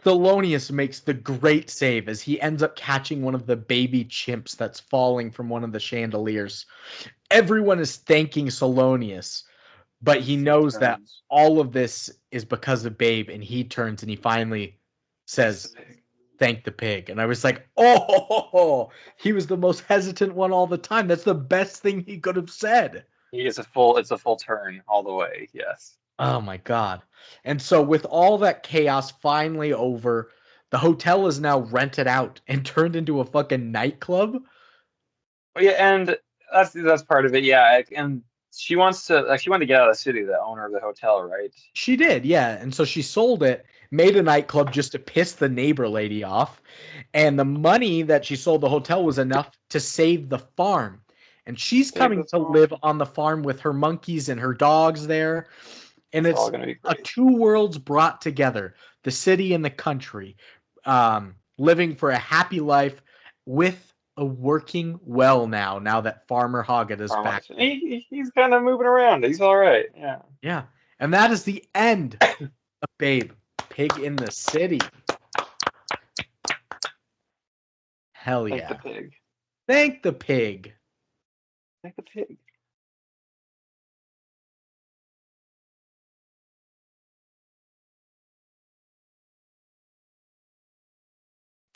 Thelonious makes the great save as he ends up catching one of the baby chimps that's falling from one of the chandeliers. Everyone is thanking Thelonious, but he knows that all of this is because of Babe, and he turns and he finally says, "Thank the pig." And I was like, oh, he was the most hesitant one all the time. That's the best thing he could have said. It's a full turn all the way. Yes. Oh my God. And so with all that chaos finally over, the hotel is now rented out and turned into a fucking nightclub. Oh, yeah, and that's part of it. Yeah, and she wanted to get out of the city, the owner of the hotel, right? She did, yeah. And so she sold it, made a nightclub just to piss the neighbor lady off. And the money that she sold the hotel was enough to save the farm. And she's coming to live on the farm with her monkeys and her dogs there. And it's a two worlds brought together, the city and the country, living for a happy life with a working well now that Farmer Hoggett is back. He's kind of moving around. He's all right. Yeah. Yeah. And that is the end of Babe, Pig in the City. Hell yeah. Thank the pig. Thank the pig. Thank the pig.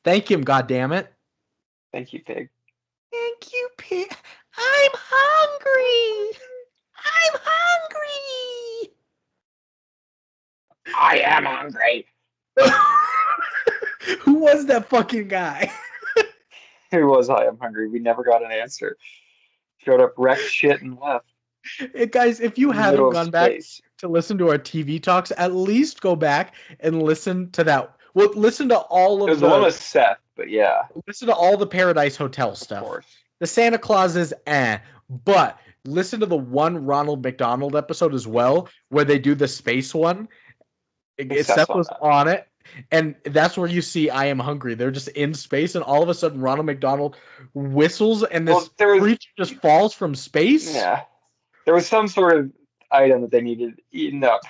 Thank him, goddammit. Thank you, pig. Thank you, pig. I'm hungry. I'm hungry. I am hungry. Who was that fucking guy? Who was I am hungry? We never got an answer. Showed up, wrecked shit, and left. Guys, if you haven't gone back to listen to our TV talks, at least go back and listen to that. Well, listen to all of the one with Seth, but yeah. Listen to all the Paradise Hotel stuff. Of course. The Santa Claus is but listen to the one Ronald McDonald episode as well, where they do the space one. Seth was on it, and that's where you see I Am Hungry. They're just in space, and all of a sudden Ronald McDonald whistles, and this creature just falls from space. Yeah. There was some sort of item that they needed eaten up.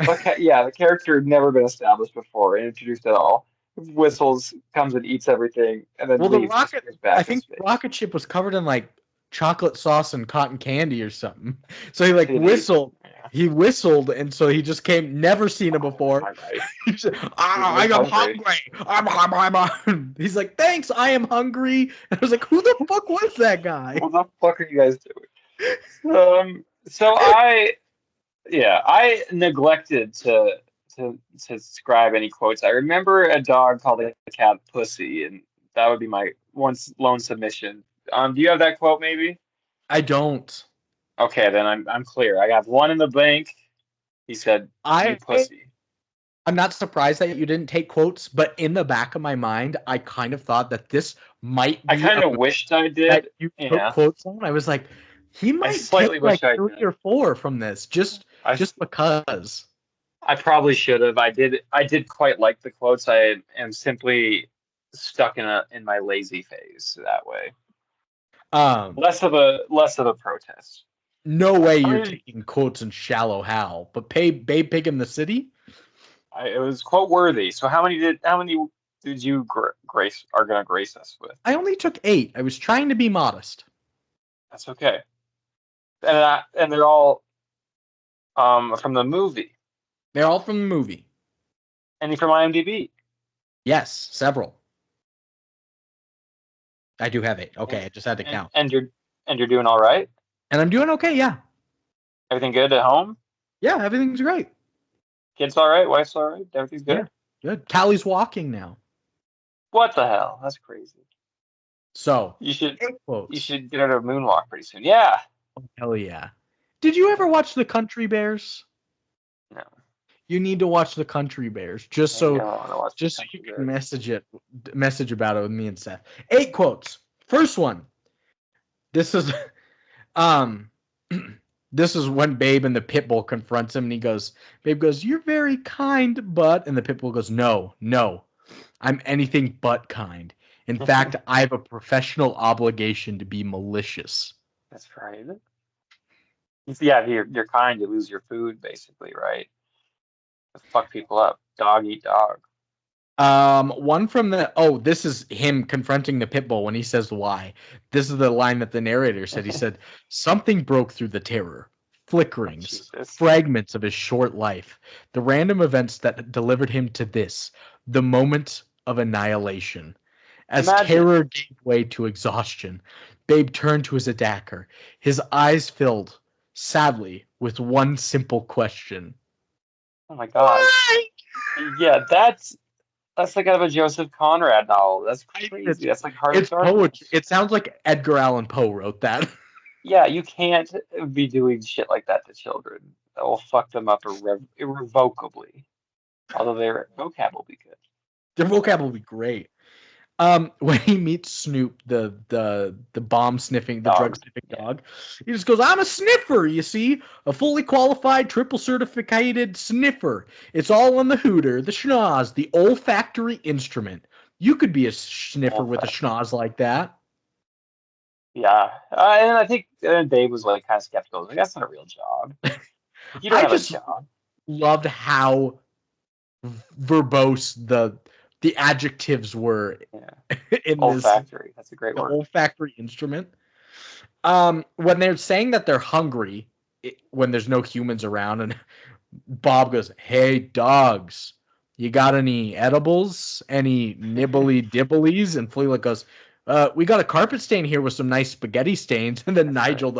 But yeah, the character had never been established before and introduced at all. Whistles, comes and eats everything, and then the rocket. I think the rocket ship was covered in like chocolate sauce and cotton candy or something. So he whistled. Yeah. He whistled, and so he just came. Never seen him before. He said, I am hungry. He's like, thanks, I am hungry. And I was like, who the fuck was that guy? What the fuck are you guys doing? So I neglected to scribe any quotes. I remember a dog called a cat Pussy, and that would be my lone submission. Do you have that quote maybe? I don't. Okay, then I'm clear. I got one in the bank. He said, "You pussy." I'm not surprised that you didn't take quotes, but in the back of my mind, I kind of thought that this might be. I kind of wished I did. You took quotes on. I was like, he might take like 3 or 4 from this, just because. I probably should have. I did quite like the quotes. I am simply stuck in my lazy phase that way. Less of a protest. No way you're taking quotes in Shallow Hal, but Babe Pig in the City? It was quote worthy. So how many did you are gonna grace us with? I only took 8. I was trying to be modest. That's okay. And they're all from the movie. They're all from the movie. Any from IMDb? Yes, several. I do have 8. Okay, I just had to count. And you're doing all right? And I'm doing okay, yeah. Everything good at home? Yeah, everything's great. Kids all right? Wife's all right? Everything's good? Yeah, good. Callie's walking now. What the hell? That's crazy. So you should get her to moonwalk pretty soon. Yeah. Oh, hell yeah. Did you ever watch The Country Bears? No. You need to watch The Country Bears just so you can message about it with me and Seth. 8 quotes. First one. This is this is when Babe and the Pitbull confronts him, and Babe goes, "You're very kind, but," and the Pitbull goes, No, I'm anything but kind. In fact, I have a professional obligation to be malicious. That's right. Yeah, if you're kind, you lose your food, basically, right? Fuck people up. Dog eat dog. One from this is him confronting the pit bull when he says why. This is the line that the narrator said. He said, something broke through the terror, flickerings, Jesus. fragments of his short life, the random events that delivered him to this, the moment of annihilation. As terror gave way to exhaustion, Babe turned to his attacker, his eyes filled, sadly, with one simple question. Oh my god. Why? Yeah, that's like out of a Joseph Conrad novel. That's crazy. That's like Heart of Darkness. Poetry. It sounds like Edgar Allan Poe wrote that. Yeah, you can't be doing shit like that to children. That will fuck them up irrevocably. Although their vocab will be good. Their vocab will be great. When he meets Snoop, the bomb sniffing, the drug sniffing dog, he just goes, "I'm a sniffer, you see, a fully qualified, triple certificated sniffer. It's all on the hooter, the schnoz, the olfactory instrument. You could be a sniffer with a schnoz like that." Yeah, and I think Dave was like kind of skeptical. Like, that's not a real job. You don't have a job. Loved how verbose the adjectives were in olfactory. This. That's a great word. Olfactory instrument. When they're saying that they're hungry, when there's no humans around, and Bob goes, "Hey, dogs, you got any edibles? Any nibbly dibblies?" And Fleetwood goes, "We got a carpet stain here with some nice spaghetti stains." And then Nigel,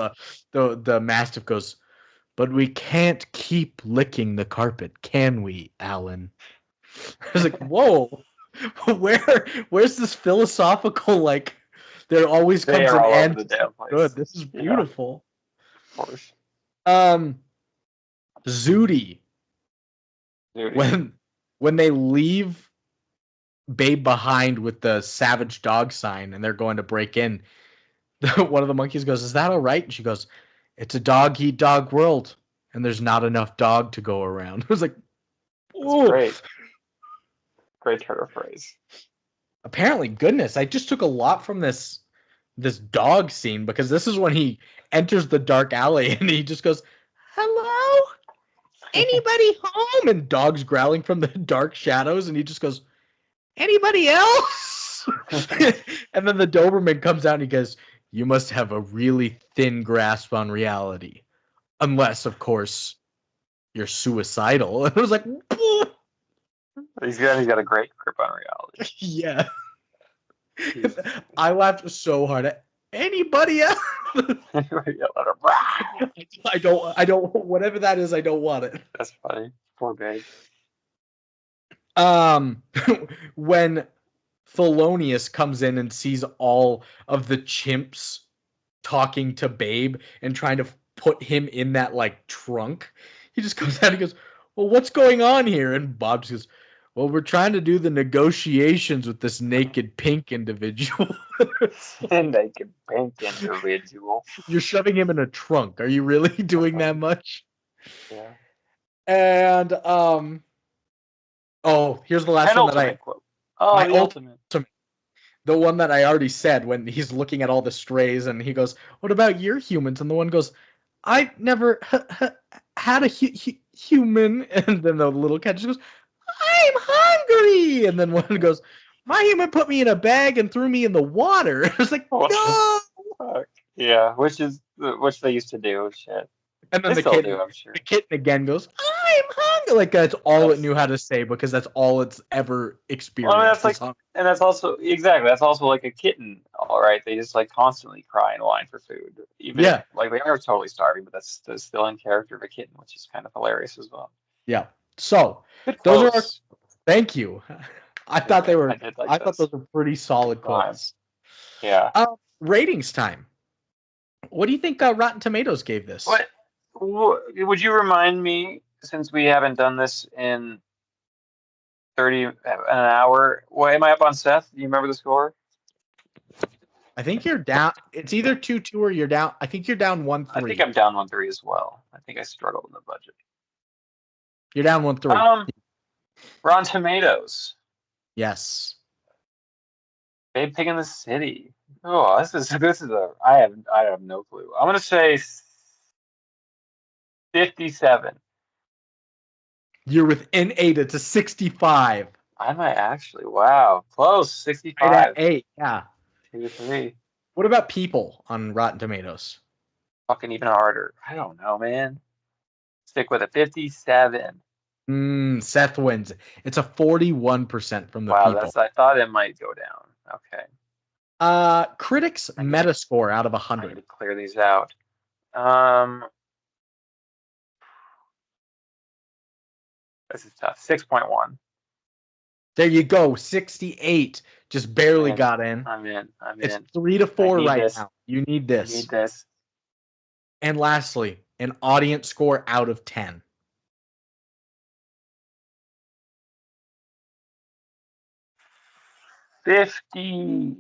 the mastiff, goes, "But we can't keep licking the carpet, can we, Alan?" I was like, "Whoa, where's this philosophical, like, there always comes an end. Good, this is beautiful." Yeah, of course. Zooty. When they leave Babe behind with the savage dog sign and they're going to break in, one of the monkeys goes, "Is that all right?" And she goes, "It's a dog-eat-dog world, and there's not enough dog to go around." I was like, "Ooh." Great. Great turn of phrase. Apparently, goodness, I just took a lot from this dog scene, because this is when he enters the dark alley and he just goes, "Hello? Anybody home?" And dogs growling from the dark shadows, and he just goes, "Anybody else?" And then the Doberman comes out and he goes, "You must have a really thin grasp on reality. Unless, of course, you're suicidal." And I was like, "Pooh." He's got a great grip on reality. Yeah. I laughed so hard at anybody else. I don't, whatever that is, I don't want it. That's funny. Poor Babe. When Thelonious comes in and sees all of the chimps talking to Babe and trying to put him in that, like, trunk, he just comes out and goes, "Well, what's going on here?" And Bob just goes, "Well, we're trying to do the negotiations with this naked pink individual." Naked pink individual. You're shoving him in a trunk. Are you really doing that much? Yeah. And here's the last one that I quote. Oh, the ultimate. The one that I already said, when he's looking at all the strays and he goes, "What about your humans?" And the one goes, "I never had a human." And then the little cat just goes, "I'm hungry." And then one goes, "My human put me in a bag and threw me in the water." I was like, "No." Yeah, which they used to do. Shit. And then the kitten again goes, "I'm hungry." Like, that's all it knew how to say, because that's all it's ever experienced. Well, that's also like a kitten. All right, they just like constantly cry and whine for food. Even if, like, they are totally starving, but that's still in character of a kitten, which is kind of hilarious as well. Yeah. So those are. Thank you. I thought they were. I thought those were pretty solid quotes. Yeah. Ratings time. What do you think Rotten Tomatoes gave this? What would you remind me, since we haven't done this in 30 an hour? What am I up on, Seth? Do you remember the score? I think you're down. It's either 2-2 or you're down. I think you're down 1-3. I think I'm down 1-3 as well. I think I struggled in the budget. You're down 1-3. Rotten Tomatoes. Yes. Babe Pig in the City. Oh, this is I have no clue. I'm gonna say 57. You're within 8. It's a 65. I might actually. Wow, close. Right at 65. 8. Yeah. 2 to 3. What about People on Rotten Tomatoes? Fucking even harder. I don't know, man. Stick with a 57. Seth wins. It's a 41% from the Wow, people. I thought it might go down. Okay. Critics I need to Metascore out of I need 100. to clear these out. Um, this is tough. 6.1. There you go. 68. Just I'm barely in. got in. I'm in. I'm It's in. 3 to I 4 need right this. now. You need I need this. this. And lastly, an audience score out of 10. 51.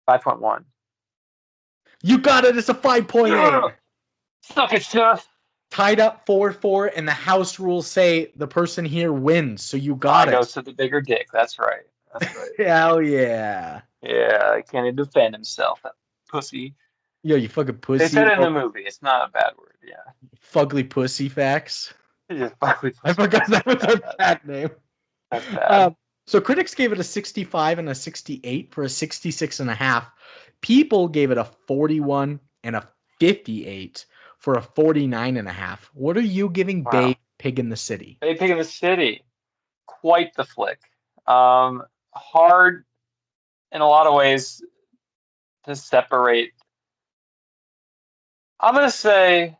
5.1. You got it. It's a 5.8. Suck it, Seth. Tied up 4-4, and the house rules say the person here wins. So you got I it. goes to the bigger dick. That's right. That's right. Hell yeah. Yeah, can't even defend himself. That pussy. Yo, you fucking They pussy. said it in the movie. It's not a bad word. Yeah. Fugly pussy facts. It's just ugly I pussy. forgot that was Bad, our bad. fact name. That's bad. So critics gave it a 65 and a 68 for a 66.5. People gave it a 41 and a 58 for a 49.5. What are you giving Wow. Babe Pig in the City? Big Pig in the City. Quite the flick. Hard in a lot of ways to separate. I'm gonna say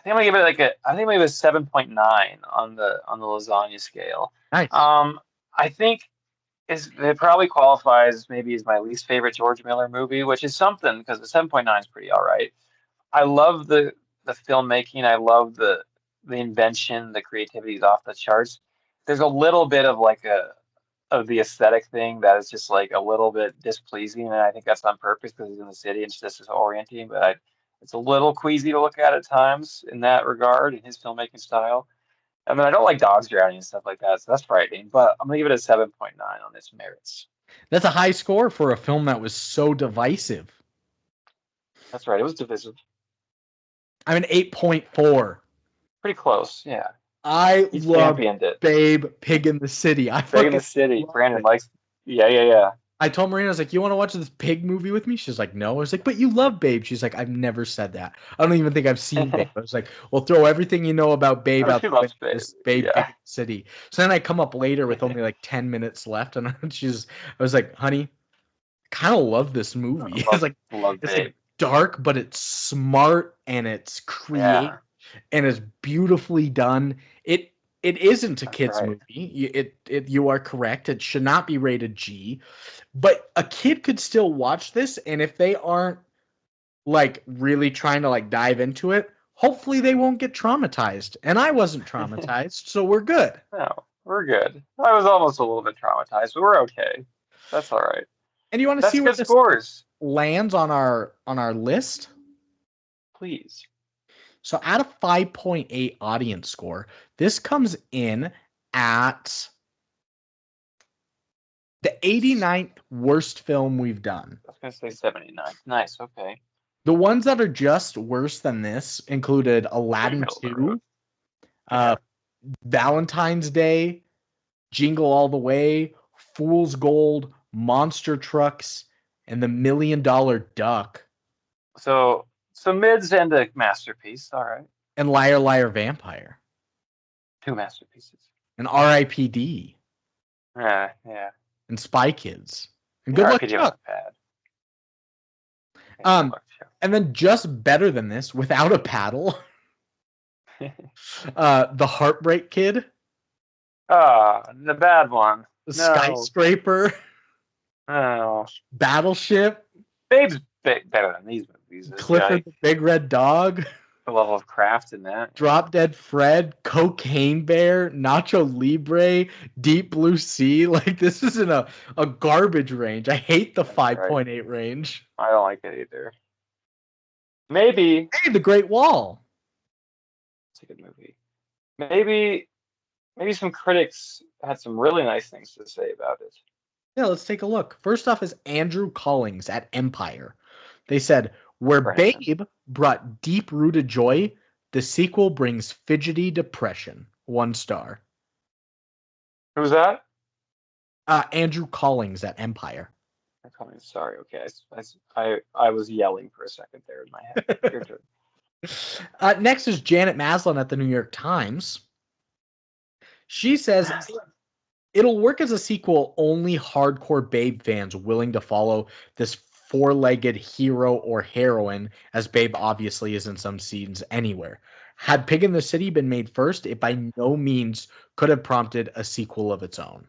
I'm gonna give it I think I'm gonna give it a 7.9 on the lasagna scale. Nice. Um, I think it probably qualifies maybe as my least favorite George Miller movie, which is something because the 7.9 is pretty all right. I love the filmmaking. I love the invention, the creativity is off the charts. There's a little bit of of the aesthetic thing that is just like a little bit displeasing, and I think that's on purpose because he's in the city and it's just disorienting. It's a little queasy to look at times in that regard in his filmmaking style. I mean, I don't like dogs drowning and stuff like that, so that's frightening. But I'm gonna give it a 7.9 on its merits. That's a high score for a film that was so divisive. That's right. It was divisive. I'm an 8.4. Pretty close. Yeah. I He love championed it. Babe Pig in the City. I Big in fucking the city. love Brandon it. likes. Yeah, yeah, yeah. I told Marina, I was like, you want to watch this pig movie with me? She's like, no. I was like, but you love Babe. She's like, I've never said that. I don't even think I've seen Babe. I was like, well, throw everything you know about Babe Oh, out she the window. loves Babe. This Babe Pig Yeah. in the City. So then I come up later with only like 10 minutes left, and I was like, honey, I kind of love this movie. Love love It's like Babe. dark, but it's smart and it's creative Yeah. and it's beautifully done. It isn't a That's kids right. movie. You are correct. It should not be rated G, but a kid could still watch this, and if they aren't like really trying to like dive into it, hopefully they won't get traumatized. And I wasn't traumatized, so we're good. No, we're good. I was almost a little bit traumatized, but we're okay. That's all right. And you want to That's see where good this scores. lands on our list? Please. So out of 5.8 audience score, this comes in at the 89th worst film we've done. I was gonna say 79. Nice. Okay. The ones that are just worse than this included Pretty Aladdin middle of the road. 2, Yeah. uh, Valentine's Day, Jingle All the Way, Fool's Gold, Monster Trucks, and The $1 Million Duck, So mids and a masterpiece. All right. and Liar Liar Vampire, Two masterpieces. and R.I.P.D., Yeah, yeah. and Spy Kids, and Yeah, Good Luck RPG Chuck. wasn't bad. Yeah, good Um, luck, Joe. and then just better than this, without a paddle, The Heartbreak Kid, The bad one. The No. Skyscraper, No. Battleship, Babe's better than these movies. Clifford the Big Red Dog, The level of craft in that. Drop Dead Fred, Cocaine Bear, Nacho Libre, Deep Blue Sea. Like, this isn't a garbage range. I hate the That's right. 5.8 range. I don't like it either. Maybe Hey, The Great Wall. it's a good movie. Maybe some critics had some really nice things to say about it. Yeah, let's take a look. First off is Andrew Collings at Empire. They said, where Brandon. Babe brought deep-rooted joy, the sequel brings fidgety depression. 1 star. Who's that? Andrew Collings at Empire. Sorry. Okay. I was yelling for a second there in my head. Your turn. Next is Janet Maslin at the New York Times. She says it'll work as a sequel only hardcore Babe fans willing to follow this four-legged hero or heroine, as Babe obviously is in some scenes anywhere. Had Pig in the City been made first, it by no means could have prompted a sequel of its own.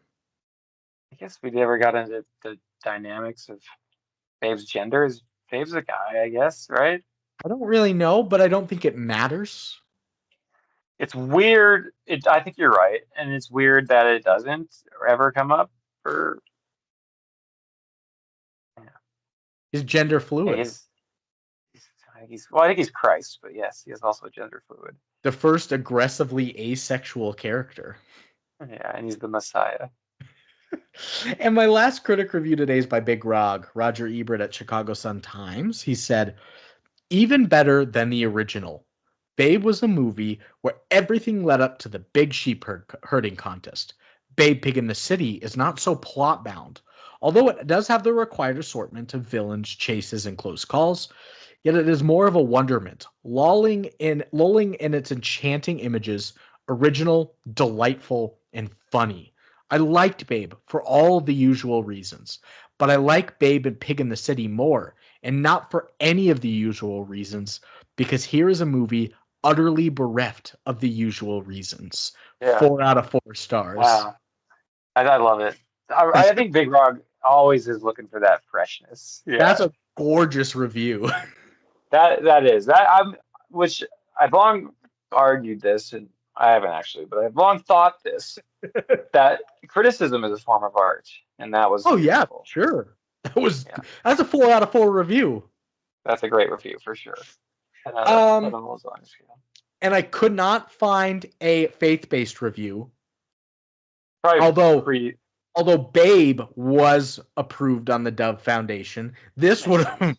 I guess we never got into the dynamics of Babe's gender. Babe's a guy, I guess, right? I don't really know, but I don't think it matters. It's weird. I think you're right, and it's weird that it doesn't ever come up for. Yeah, He's gender yeah, fluid. I think he's Christ, but yes, he is also gender fluid. The first aggressively asexual character. Yeah, and he's the Messiah. And my last critic review today is by Big Roger Ebert at Chicago Sun-Times. He said, even better than the original, Babe was a movie where everything led up to the big sheep herding contest. Babe Pig in the City is not so plot-bound, although it does have the required assortment of villains, chases, and close calls. Yet it is more of a wonderment, lulling in its enchanting images, original, delightful, and funny. I liked Babe for all the usual reasons, but I like Babe and Pig in the City more, and not for any of the usual reasons, because here is a movie utterly bereft of the usual reasons. Yeah. 4 out of 4 stars. Wow. I love it. I think Big Rog always is looking for that freshness. Yeah. That's a gorgeous review. Which I've long argued this, and I haven't actually, but I've long thought this, that criticism is a form of art, and that was beautiful. Yeah, sure. That's a 4 out of 4 review. That's a great review for sure. And I could not find a faith-based review. Probably although Babe was approved on the Dove Foundation, this would have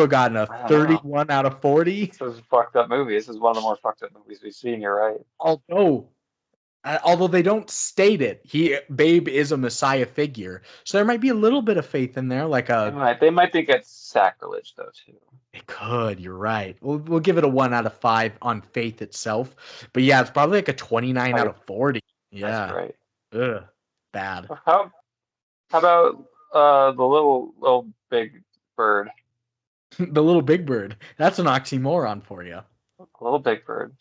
gotten a 31 out of 40. This is a fucked up movie. This is one of the more fucked up movies we've seen. You're right. Although they don't state it, Babe is a messiah figure, so there might be a little bit of faith in there, They might think it's sacrilege though too. It could. You're right. We'll give it a 1 out of 5 on faith itself, but yeah, it's probably like a 29 out of 40. Yeah, that's right. Ugh, bad. How about the little big bird? The Little Big Bird. That's an oxymoron for you. Little Big Bird.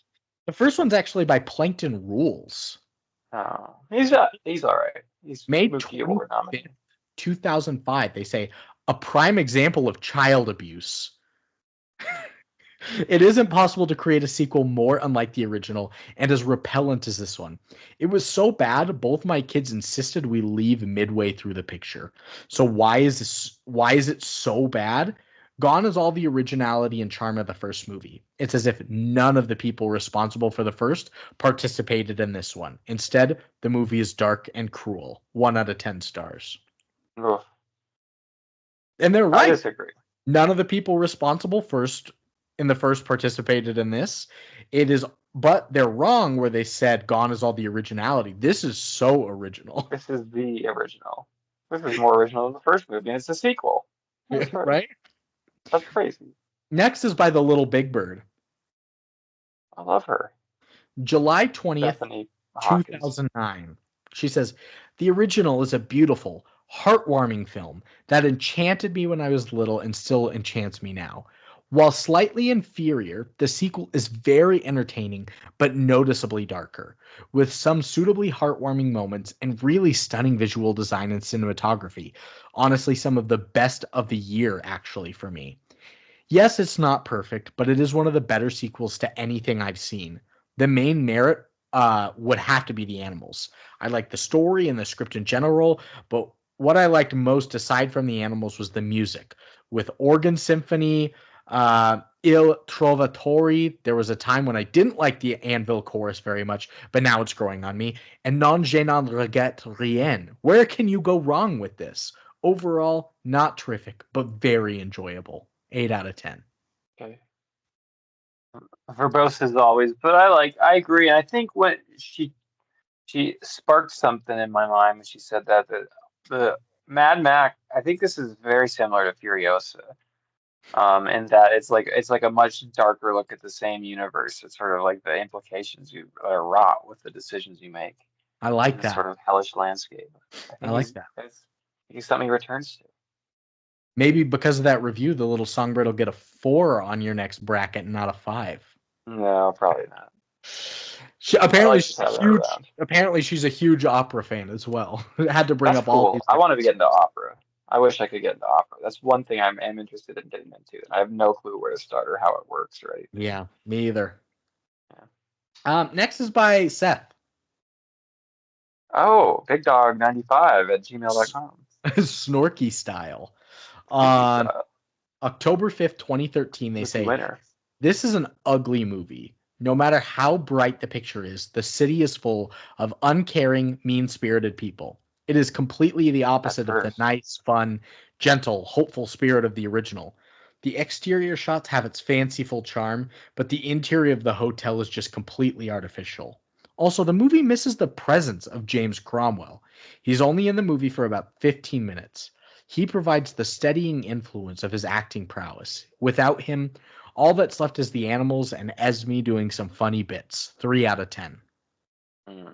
The first one's actually by Plankton Rules. Oh, he's all right. He's made 2005. They say a prime example of child abuse. It isn't possible to create a sequel more unlike the original and as repellent as this one. It was so bad, both my kids insisted we leave midway through the picture. So why is it so bad? Gone is all the originality and charm of the first movie. It's as if none of the people responsible for the first participated in this one. Instead, the movie is dark and cruel. 1 out of 10 stars. Ugh. And they're right. I disagree. None of the people responsible in the first participated in this. But they're wrong where they said gone is all the originality. This is so original. This is the original. This is more original than the first movie, and it's a sequel. Right? That's crazy. Next is by The Little Big Bird. I love her. July 20th, 2009. She says, the original is a beautiful, heartwarming film that enchanted me when I was little and still enchants me now. While slightly inferior, the sequel is very entertaining, but noticeably darker, with some suitably heartwarming moments and really stunning visual design and cinematography. Honestly, some of the best of the year, actually, for me. Yes, it's not perfect, but it is one of the better sequels to anything I've seen. The main merit would have to be the animals. I like the story and the script in general, but what I liked most aside from the animals was the music. With Organ Symphony, Il Trovatore, there was a time when I didn't like the Anvil chorus very much, but now it's growing on me. And Non Je n'en regrette rien. Where can you go wrong with this? Overall, not terrific, but very enjoyable. 8 out of 10. Okay. Verbose as always, but I agree. I think when she she sparked something in my mind when she said that the Mad Max. I think this is very similar to Furiosa, in that it's like a much darker look at the same universe. It's sort of like the implications you are wrought with the decisions you make I in like this that. sort of hellish landscape. I I think like that. he's something he returns to. Maybe because of that review, the little songbird will get a 4 on your next bracket, not a 5. No, probably not. I Apparently like to she's have a that huge. around. Apparently she's a huge opera fan as well. Had to bring That's up all these cool. I want to different. get into opera. I wish I could get into opera. That's one thing am interested in getting into. I have no clue where to start or how it works, right? Yeah, me either. Yeah. Next is by Seth. Oh, bigdog95@gmail.com. Snorky style. Snorky On style. October 5th, 2013, they Snorky say, winner. this is an ugly movie. No matter how bright the picture is, the city is full of uncaring, mean-spirited people. It is completely the At opposite of the first. nice, fun, gentle, hopeful spirit of the original. The exterior shots have its fanciful charm, but the interior of the hotel is just completely artificial. Also, the movie misses the presence of James Cromwell. He's only in the movie for about 15 minutes. He provides the steadying influence of his acting prowess. Without him, all that's left is the animals and Esme doing some funny bits. 3 out of 10. Hmm.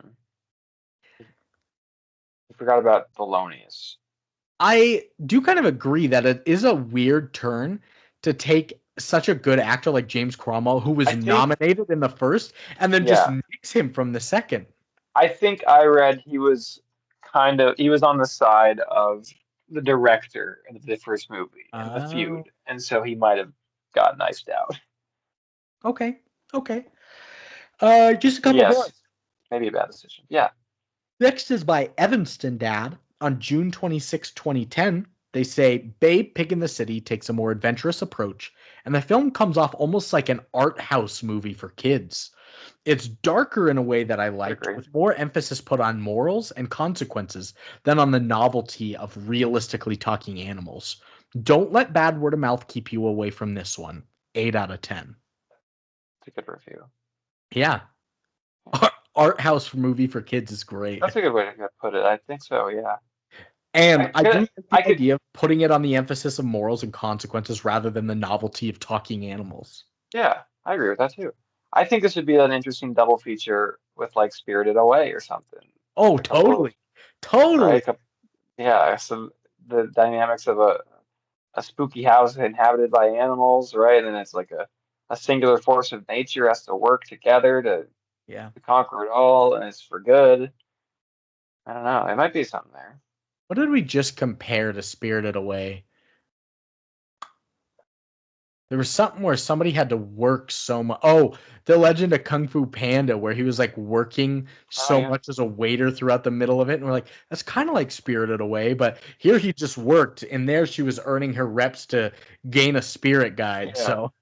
I forgot about Thelonious. I do kind of agree that it is a weird turn to take such a good actor like James Cromwell, who was I think, nominated in the first, and then just yeah, nix him from the second. I think I read he was on the side of the director in the first movie in The Oh, Feud, and so he might have gotten iced out. okay. Okay. Just a But couple more. yes, maybe a bad decision. Yeah. Next is by Evanston Dad on June 26, 2010. They say Babe Pig in the City takes a more adventurous approach, and the film comes off almost like an art house movie for kids. It's darker in a way that I I liked, agree. with more emphasis put on morals and consequences than on the novelty of realistically talking animals. Don't let bad word of mouth keep you away from this one. 8 out of 10. It's a good review. Yeah. Art house movie for kids is great. That's a good way to put it. I think so, yeah. And I do like the I could, idea of putting it on the emphasis of morals and consequences rather than the novelty of talking animals. yeah, I agree with that too. I think this would be an interesting double feature with like Spirited Away or something. Oh, A couple of, totally. Totally. right? Yeah, some the dynamics of a spooky house inhabited by animals, right? And it's like a singular force of nature has to work together Yeah. to conquer it all, and it's for good. I don't know. It might be something there. What did we just compare to Spirited Away? There was something where somebody had to work so much. Oh, The Legend of Kung Fu Panda, where he was like working Oh so yeah. much as a waiter throughout the middle of it. And we're like, that's kind of like Spirited Away. But here he just worked. And there she was earning her reps to gain a spirit guide. Yeah. So,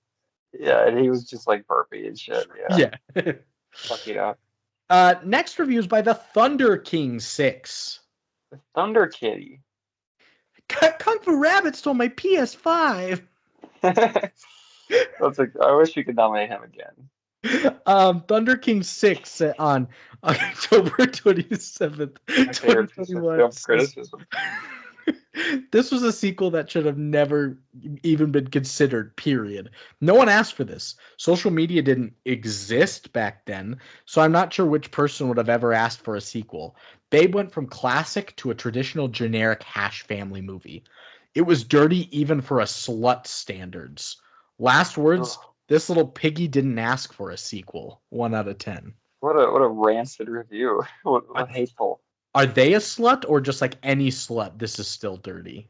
Yeah, and he was just like burpy and shit. Yeah. yeah. Fuck it up. Next review is by the Thunder King 6. The Thunder Kitty. Kung Fu Rabbit stole my PS5. I wish we could nominate him again. Thunder King 6 on October 27th, My favorite piece of 2021 film says, criticism. this was a sequel that should have never even been considered, period. No one asked for this. Social media didn't exist back then, so I'm not sure which person would have ever asked for a sequel. Babe went from classic to a traditional generic hash family movie. It was dirty even for a slut standards. Last words, Ugh, this little piggy didn't ask for a sequel. 1 out of 10. what a rancid review. Are, What hateful. are they a slut or just like any slut? This is still dirty.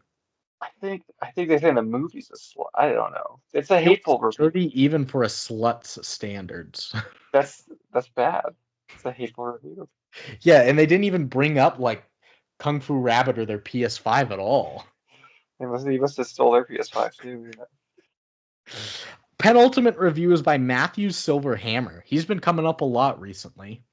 I think they say the movie's a slut. I don't know. It's a It was hateful review. dirty even for a slut's standards. That's bad. It's a hateful review. Yeah, and they didn't even bring up like Kung Fu Rabbit or their PS5 at all. He must have stole their PS5 too. Penultimate review is by Matthew Silverhammer. He's been coming up a lot recently.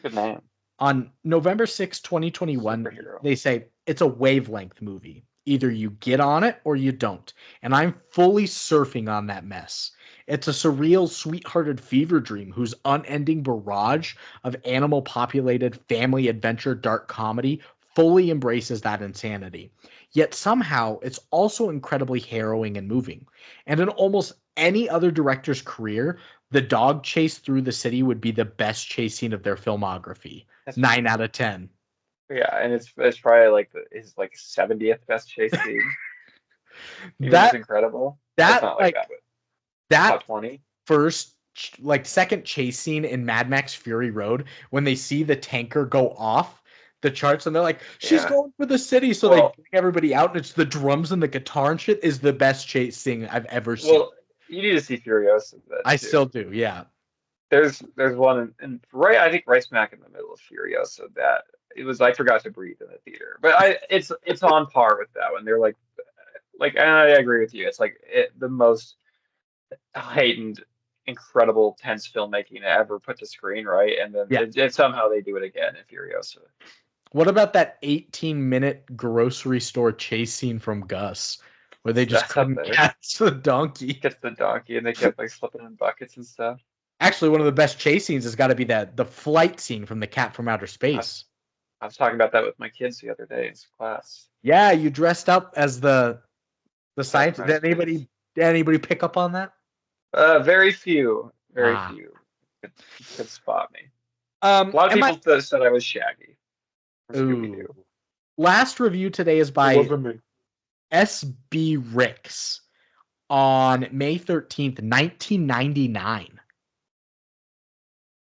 Good name. On November 6, 2021, Superhero. they say it's a wavelength movie. Either you get on it or you don't. And I'm fully surfing on that mess. It's a surreal, sweethearted fever dream whose unending barrage of animal-populated family adventure dark comedy fully embraces that insanity. Yet somehow, it's also incredibly harrowing and moving. And in almost any other director's career, the dog chase through the city would be the best chase scene of their filmography. 9 out of 10. Yeah, and it's probably like his like 70th best chase scene. He was That incredible. It's that not like like that, but that top 20. first like second chase scene in Mad Max Fury Road when they see the tanker go off the charts and they're like, she's Yeah. going for the city, so they Well, bring everybody out and it's the drums and the guitar and shit is the best chase scene I've ever seen. well, you need to see Furiosa then I too. still do, yeah. There's one in right, I think right smack in the middle of Furiosa that it was I forgot to breathe in the theater, but it's on par with that one. They're like and I agree with you. It's like the most heightened, incredible, tense filmmaking ever put to screen, right? And then Yeah. somehow they do it again in Furiosa. What about that 18-minute grocery store chase scene from Gus where they just That's up couldn't there. catch the donkey? Gets the donkey and they kept like slipping in buckets and stuff. Actually, one of the best chase scenes has got to be the flight scene from The Cat from Outer Space. I was talking about that with my kids the other day in class. Yeah, you dressed up as the scientist. Did anybody pick up on that? Very few. Very Ah. few could spot me. A lot of people said I was Shaggy from Scooby-Doo. Last review today is by S.B. Ricks on May 13th, 1999.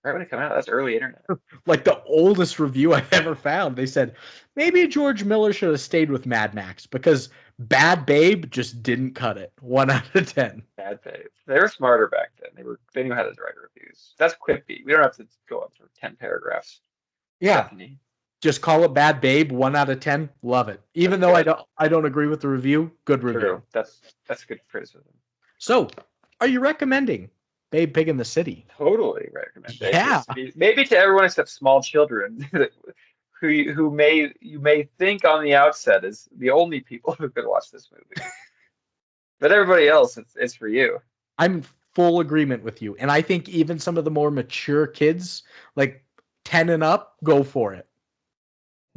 Right when it came out, that's early internet. Like the oldest review I've ever found. They said, maybe George Miller should have stayed with Mad Max because Bad Babe just didn't cut it. 1 out of 10. Bad Babe. They were smarter back then. They knew how to write reviews. That's quippy. We don't have to go up for 10 paragraphs. Yeah. Stephanie. Just call it Bad Babe. 1 out of 10. Love it. Even though I don't agree with the review, good review. True. That's good criticism. So, are you recommending Babe Pig in the City? Totally recommend. Yeah. Maybe to everyone except small children, who you may think on the outset is the only people who could watch this movie. But everybody else, it's for you. I'm in full agreement with you, and I think even some of the more mature kids, like 10 and up, go for it.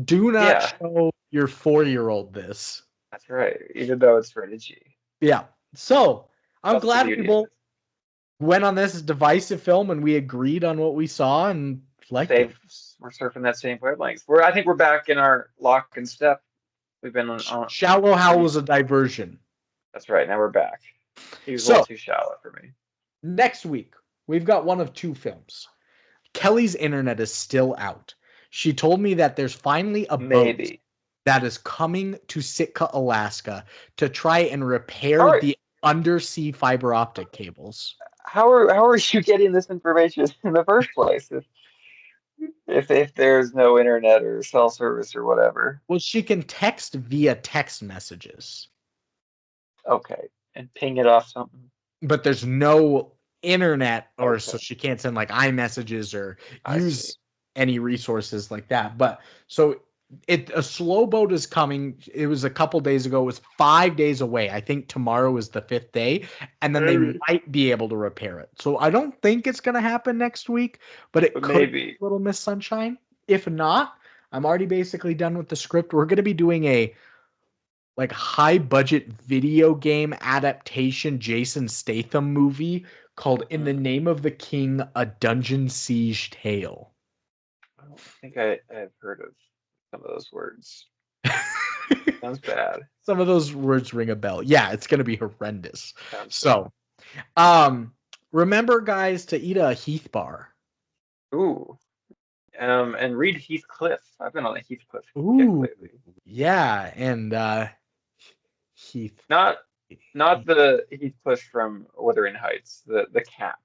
Do not show your 4-year-old this. That's right, even though it's rated G. Yeah. So I'm glad we both went on this divisive film and we agreed on what we saw and liked it. We're surfing that same wavelength. I think we're back in our lock and step. We've been on Shallow Hal was a diversion. That's right. Now we're back. He was a little too shallow for me. Next week, we've got one of two films. Kelly's internet is still out. She told me that there's finally a boat that is coming to Sitka, Alaska to try and repair the undersea fiber optic cables. How are you getting this information in the first place? If there's no internet or cell service or whatever. Well, she can text via text messages. Okay, and ping it off something. But there's no internet, or so she can't send like iMessages or use any resources like that. But so a slow boat is coming. It was a couple days ago. It was 5 days away. I think tomorrow is the 5th day, and then they might be able to repair it. So I don't think it's going to happen next week, but it could be Little Miss Sunshine. If not, I'm already basically done with the script. We're going to be doing a like high budget video game adaptation Jason Statham movie called In the Name of the King, A Dungeon Siege Tale. I don't think I've heard of some of those words. Sounds bad. Some of those words ring a bell. Yeah, it's going to be horrendous. So, remember guys to eat a Heath bar. Ooh. And read Heathcliff. I've been on a Heathcliff kick lately. Yeah, and Heath. Not the Heathcliff from Wuthering Heights, the cat.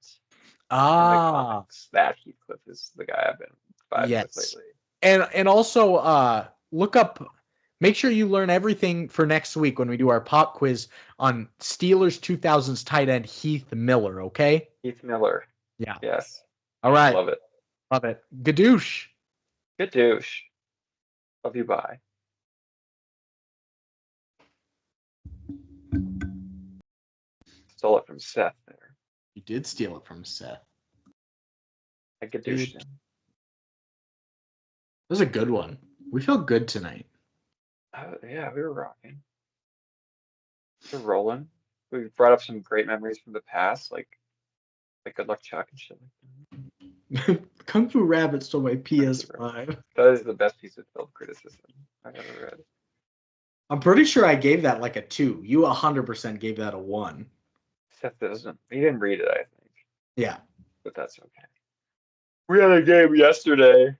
That Heathcliff is the guy I've been vibing with lately. And also look up, make sure you learn everything for next week when we do our pop quiz on Steelers 2000s tight end Heath Miller, okay? Heath Miller. Yeah. Yes. All right. Love it. Love it. Gadoosh. Gadoosh. Love you, bye. Stole it from Seth there. You did steal it from Seth. I gadooshed him. That was a good one. We felt good tonight. Yeah, we were rocking. We're rolling. We brought up some great memories from the past, like Good Luck Chuck and shit like that. Kung Fu Rabbit stole my PS5. That is the best piece of film criticism I've ever read. I'm pretty sure I gave that like a 2. You 100% gave that a 1. Seth doesn't. He didn't read it, I think. Yeah. But that's okay. We had a game yesterday,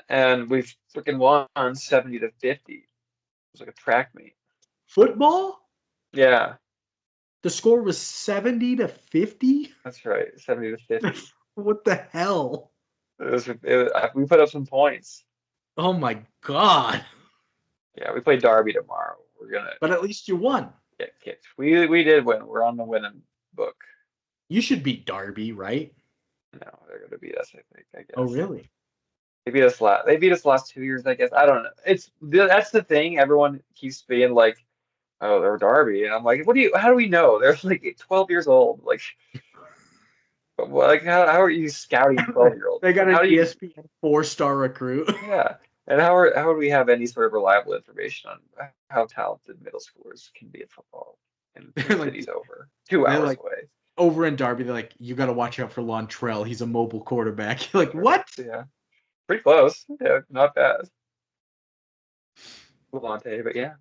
and we freaking won 70-50. It was like a track meet. Football? Yeah, The score was 70-50? that's right. 70-50. What the hell? We put up some points. Oh my god. Yeah, we play Derby tomorrow. We're gonna But at least you won. get kicked. We did win. We're on the winning book. You should beat Darby, right? No, they're gonna beat us, I think. I guess. Oh, really? They beat us last 2 years, I guess. I don't know. That's the thing. Everyone keeps being like, "Oh, they're Derby," and I'm like, How do we know? They're like 12 years old. Like, how are you scouting 12-year-olds? They got an How do you? ESPN 4-star recruit. Yeah. And how would we have any sort of reliable information on how talented middle schoolers can be at football in two Like- cities over, 2 they're hours like- away? Over in Darby, they're like, you got to watch out for Lontrell. He's a mobile quarterback. You're like, what? Yeah. Pretty close. Yeah, not bad. Levante, but yeah.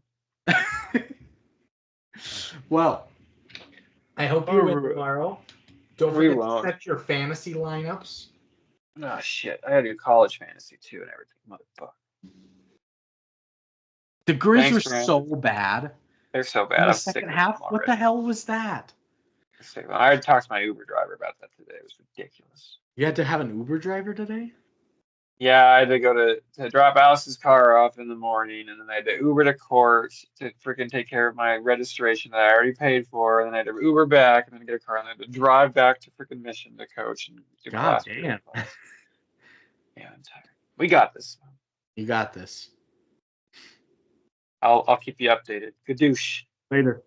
Well, I hope you win tomorrow. Don't We forget won't. to set your fantasy lineups. Oh shit. I gotta do college fantasy too and everything. Motherfucker. The Grizz Thanks, are Brandon. so bad. They're so In bad. the I'm sick second of half, them what the already. hell was that? I talked to my Uber driver about that today. It was ridiculous. You had to have an Uber driver today? Yeah, I had to go to drop Alice's car off in the morning, and then I had to Uber to court to freaking take care of my registration that I already paid for, and then I had to Uber back, and then get a car, and then I had to drive back to freaking Mission to coach and do God class. damn. Yeah, I'm tired. We got this. You got this. I'll keep you updated. Gadoosh. Later.